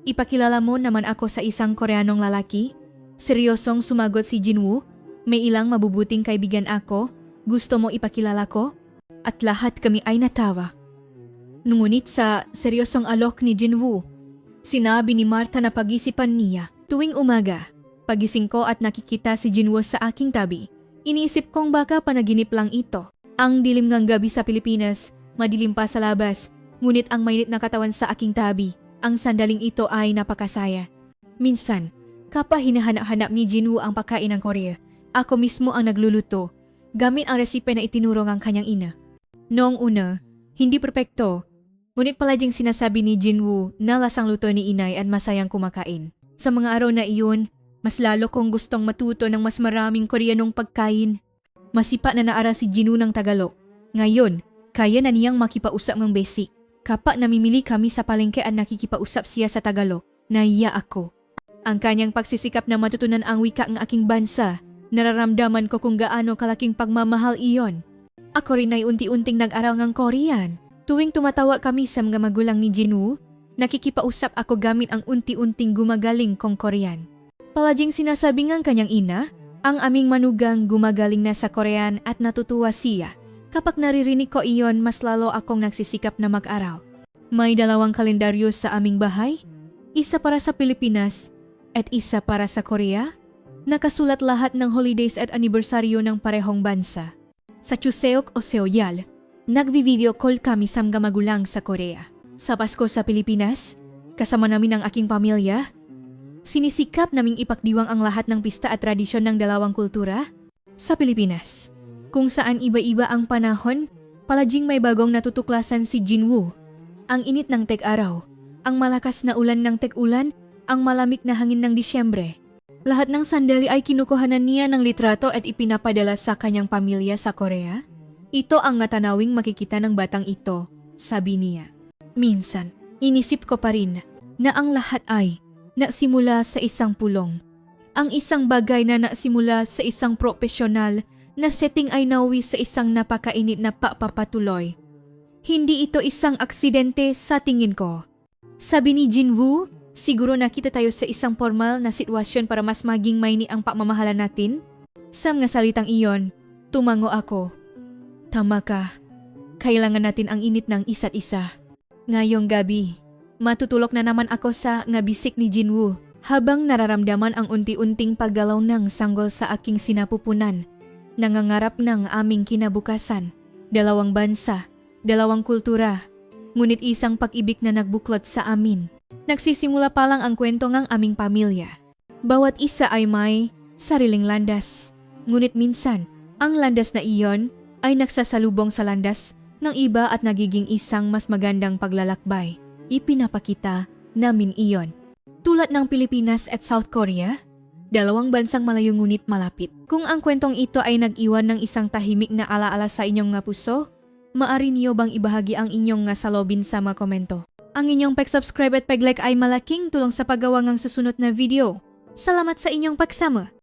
ipakilala mo naman ako sa isang Koreanong lalaki. Seryosong sumagot si Jinwoo. May ilang mabubuting kaibigan ako. Gusto mo ipakilala ko? At lahat kami ay natawa. Ngunit sa seryosong alok ni Jinwoo, sinabi ni Marta na pag-isipan niya. Tuwing umaga, pagising ko at nakikita si Jinwoo sa aking tabi. Iniisip kong baka panaginip lang ito. Ang dilim ng gabi sa Pilipinas, madilim pa sa labas, ngunit ang mainit na katawan sa aking tabi, ang sandaling ito ay napakasaya. Minsan, kapag hinahanap-hanap ni Jinwoo ang pagkain ng Korea, ako mismo ang nagluluto, gamit ang resipe na itinuro ng kanyang ina. Noong una, hindi perpekto, ngunit palaging sinasabi ni Jinwoo na lasang luto ni inay at masayang kumakain. Sa mga araw na iyon, mas lalo kong gustong matuto ng mas maraming Koreanong pagkain. Masipa na naara si Jinwoo ng Tagalog. Ngayon, kaya na niyang makipausap ng basic. Kapag namimili kami sa palengke at nakikipausap siya sa Tagalog, naiya ako. Ang kanyang pagsisikap na matutunan ang wika ng aking bansa, nararamdaman ko kung gaano kalaking pagmamahal iyon. Ako rin ay unti-unting nag-aral ng Korean. Tuwing tumatawa kami sa mga magulang ni Jinwoo, nakikipausap ako gamit ang unti-unting gumagaling kong Korean. Palaging sinasabi ng kanyang ina, ang aming manugang gumagaling na sa Korean at natutuwa siya. Kapag naririnig ko iyon, mas lalo akong nagsisikap na mag-aral. May 2 kalendaryo sa aming bahay, isa para sa Pilipinas at isa para sa Korea. Nakasulat lahat ng holidays at anibersaryo ng parehong bansa. Sa Chuseok o Seoyal, nagvi-video call kami sa mga magulang sa Korea. Sa Pasko sa Pilipinas, kasama namin ang aking pamilya. Sinisikap naming ipagdiwang ang lahat ng pista at tradisyon ng dalawang kultura. Sa Pilipinas, kung saan iba-iba ang panahon, palaging may bagong natutuklasan si Jinwoo. Ang init ng teg-araw, ang malakas na ulan ng teg-ulan, ang malamig na hangin ng Disyembre. Lahat ng sandali ay kinukuhanan niya ng litrato at ipinapadala sa kanyang pamilya sa Korea. Ito ang natanawing makikita ng batang ito, sabi niya. Minsan, inisip ko pa rin na ang lahat ay nasimula sa isang pulong. Ang isang bagay na nasimula sa isang profesional na setting ay nawi sa isang napakainit na papapatuloy. Hindi ito isang aksidente sa tingin ko. Sabi ni Jinwoo, siguro nakita tayo sa isang formal na sitwasyon para mas maging maini ang pagmamahalan natin. Sa mga salitang iyon, tumango ako. Tama ka. Kailangan natin ang init ng isa't isa. Ngayong gabi, matutulog na naman ako sa bisik ni Jinwoo habang nararamdaman ang unti-unting paggalaw ng sanggol sa aking sinapupunan. Nangangarap ng aming kinabukasan. 2 bansa, 2 kultura, ngunit isang pag-ibig na nagbuklod sa amin. Nagsisimula pa lang ang kwento ng aming pamilya. Bawat isa ay may sariling landas. Ngunit minsan, ang landas na iyon ay nagsasalubong sa landas ng iba at nagiging isang mas magandang paglalakbay. ipinapakita namin iyon. Tulad ng Pilipinas at South Korea, dalawang bansang malayo ngunit malapit. Kung ang kwentong ito ay nag-iwan ng isang tahimik na alaala sa inyong nga puso, maaari niyo bang ibahagi ang inyong nga salobin sa mga komento? Ang inyong pag-subscribe at pag-like ay malaking tulong sa paggawa ng susunod na video. Salamat sa inyong pagsama!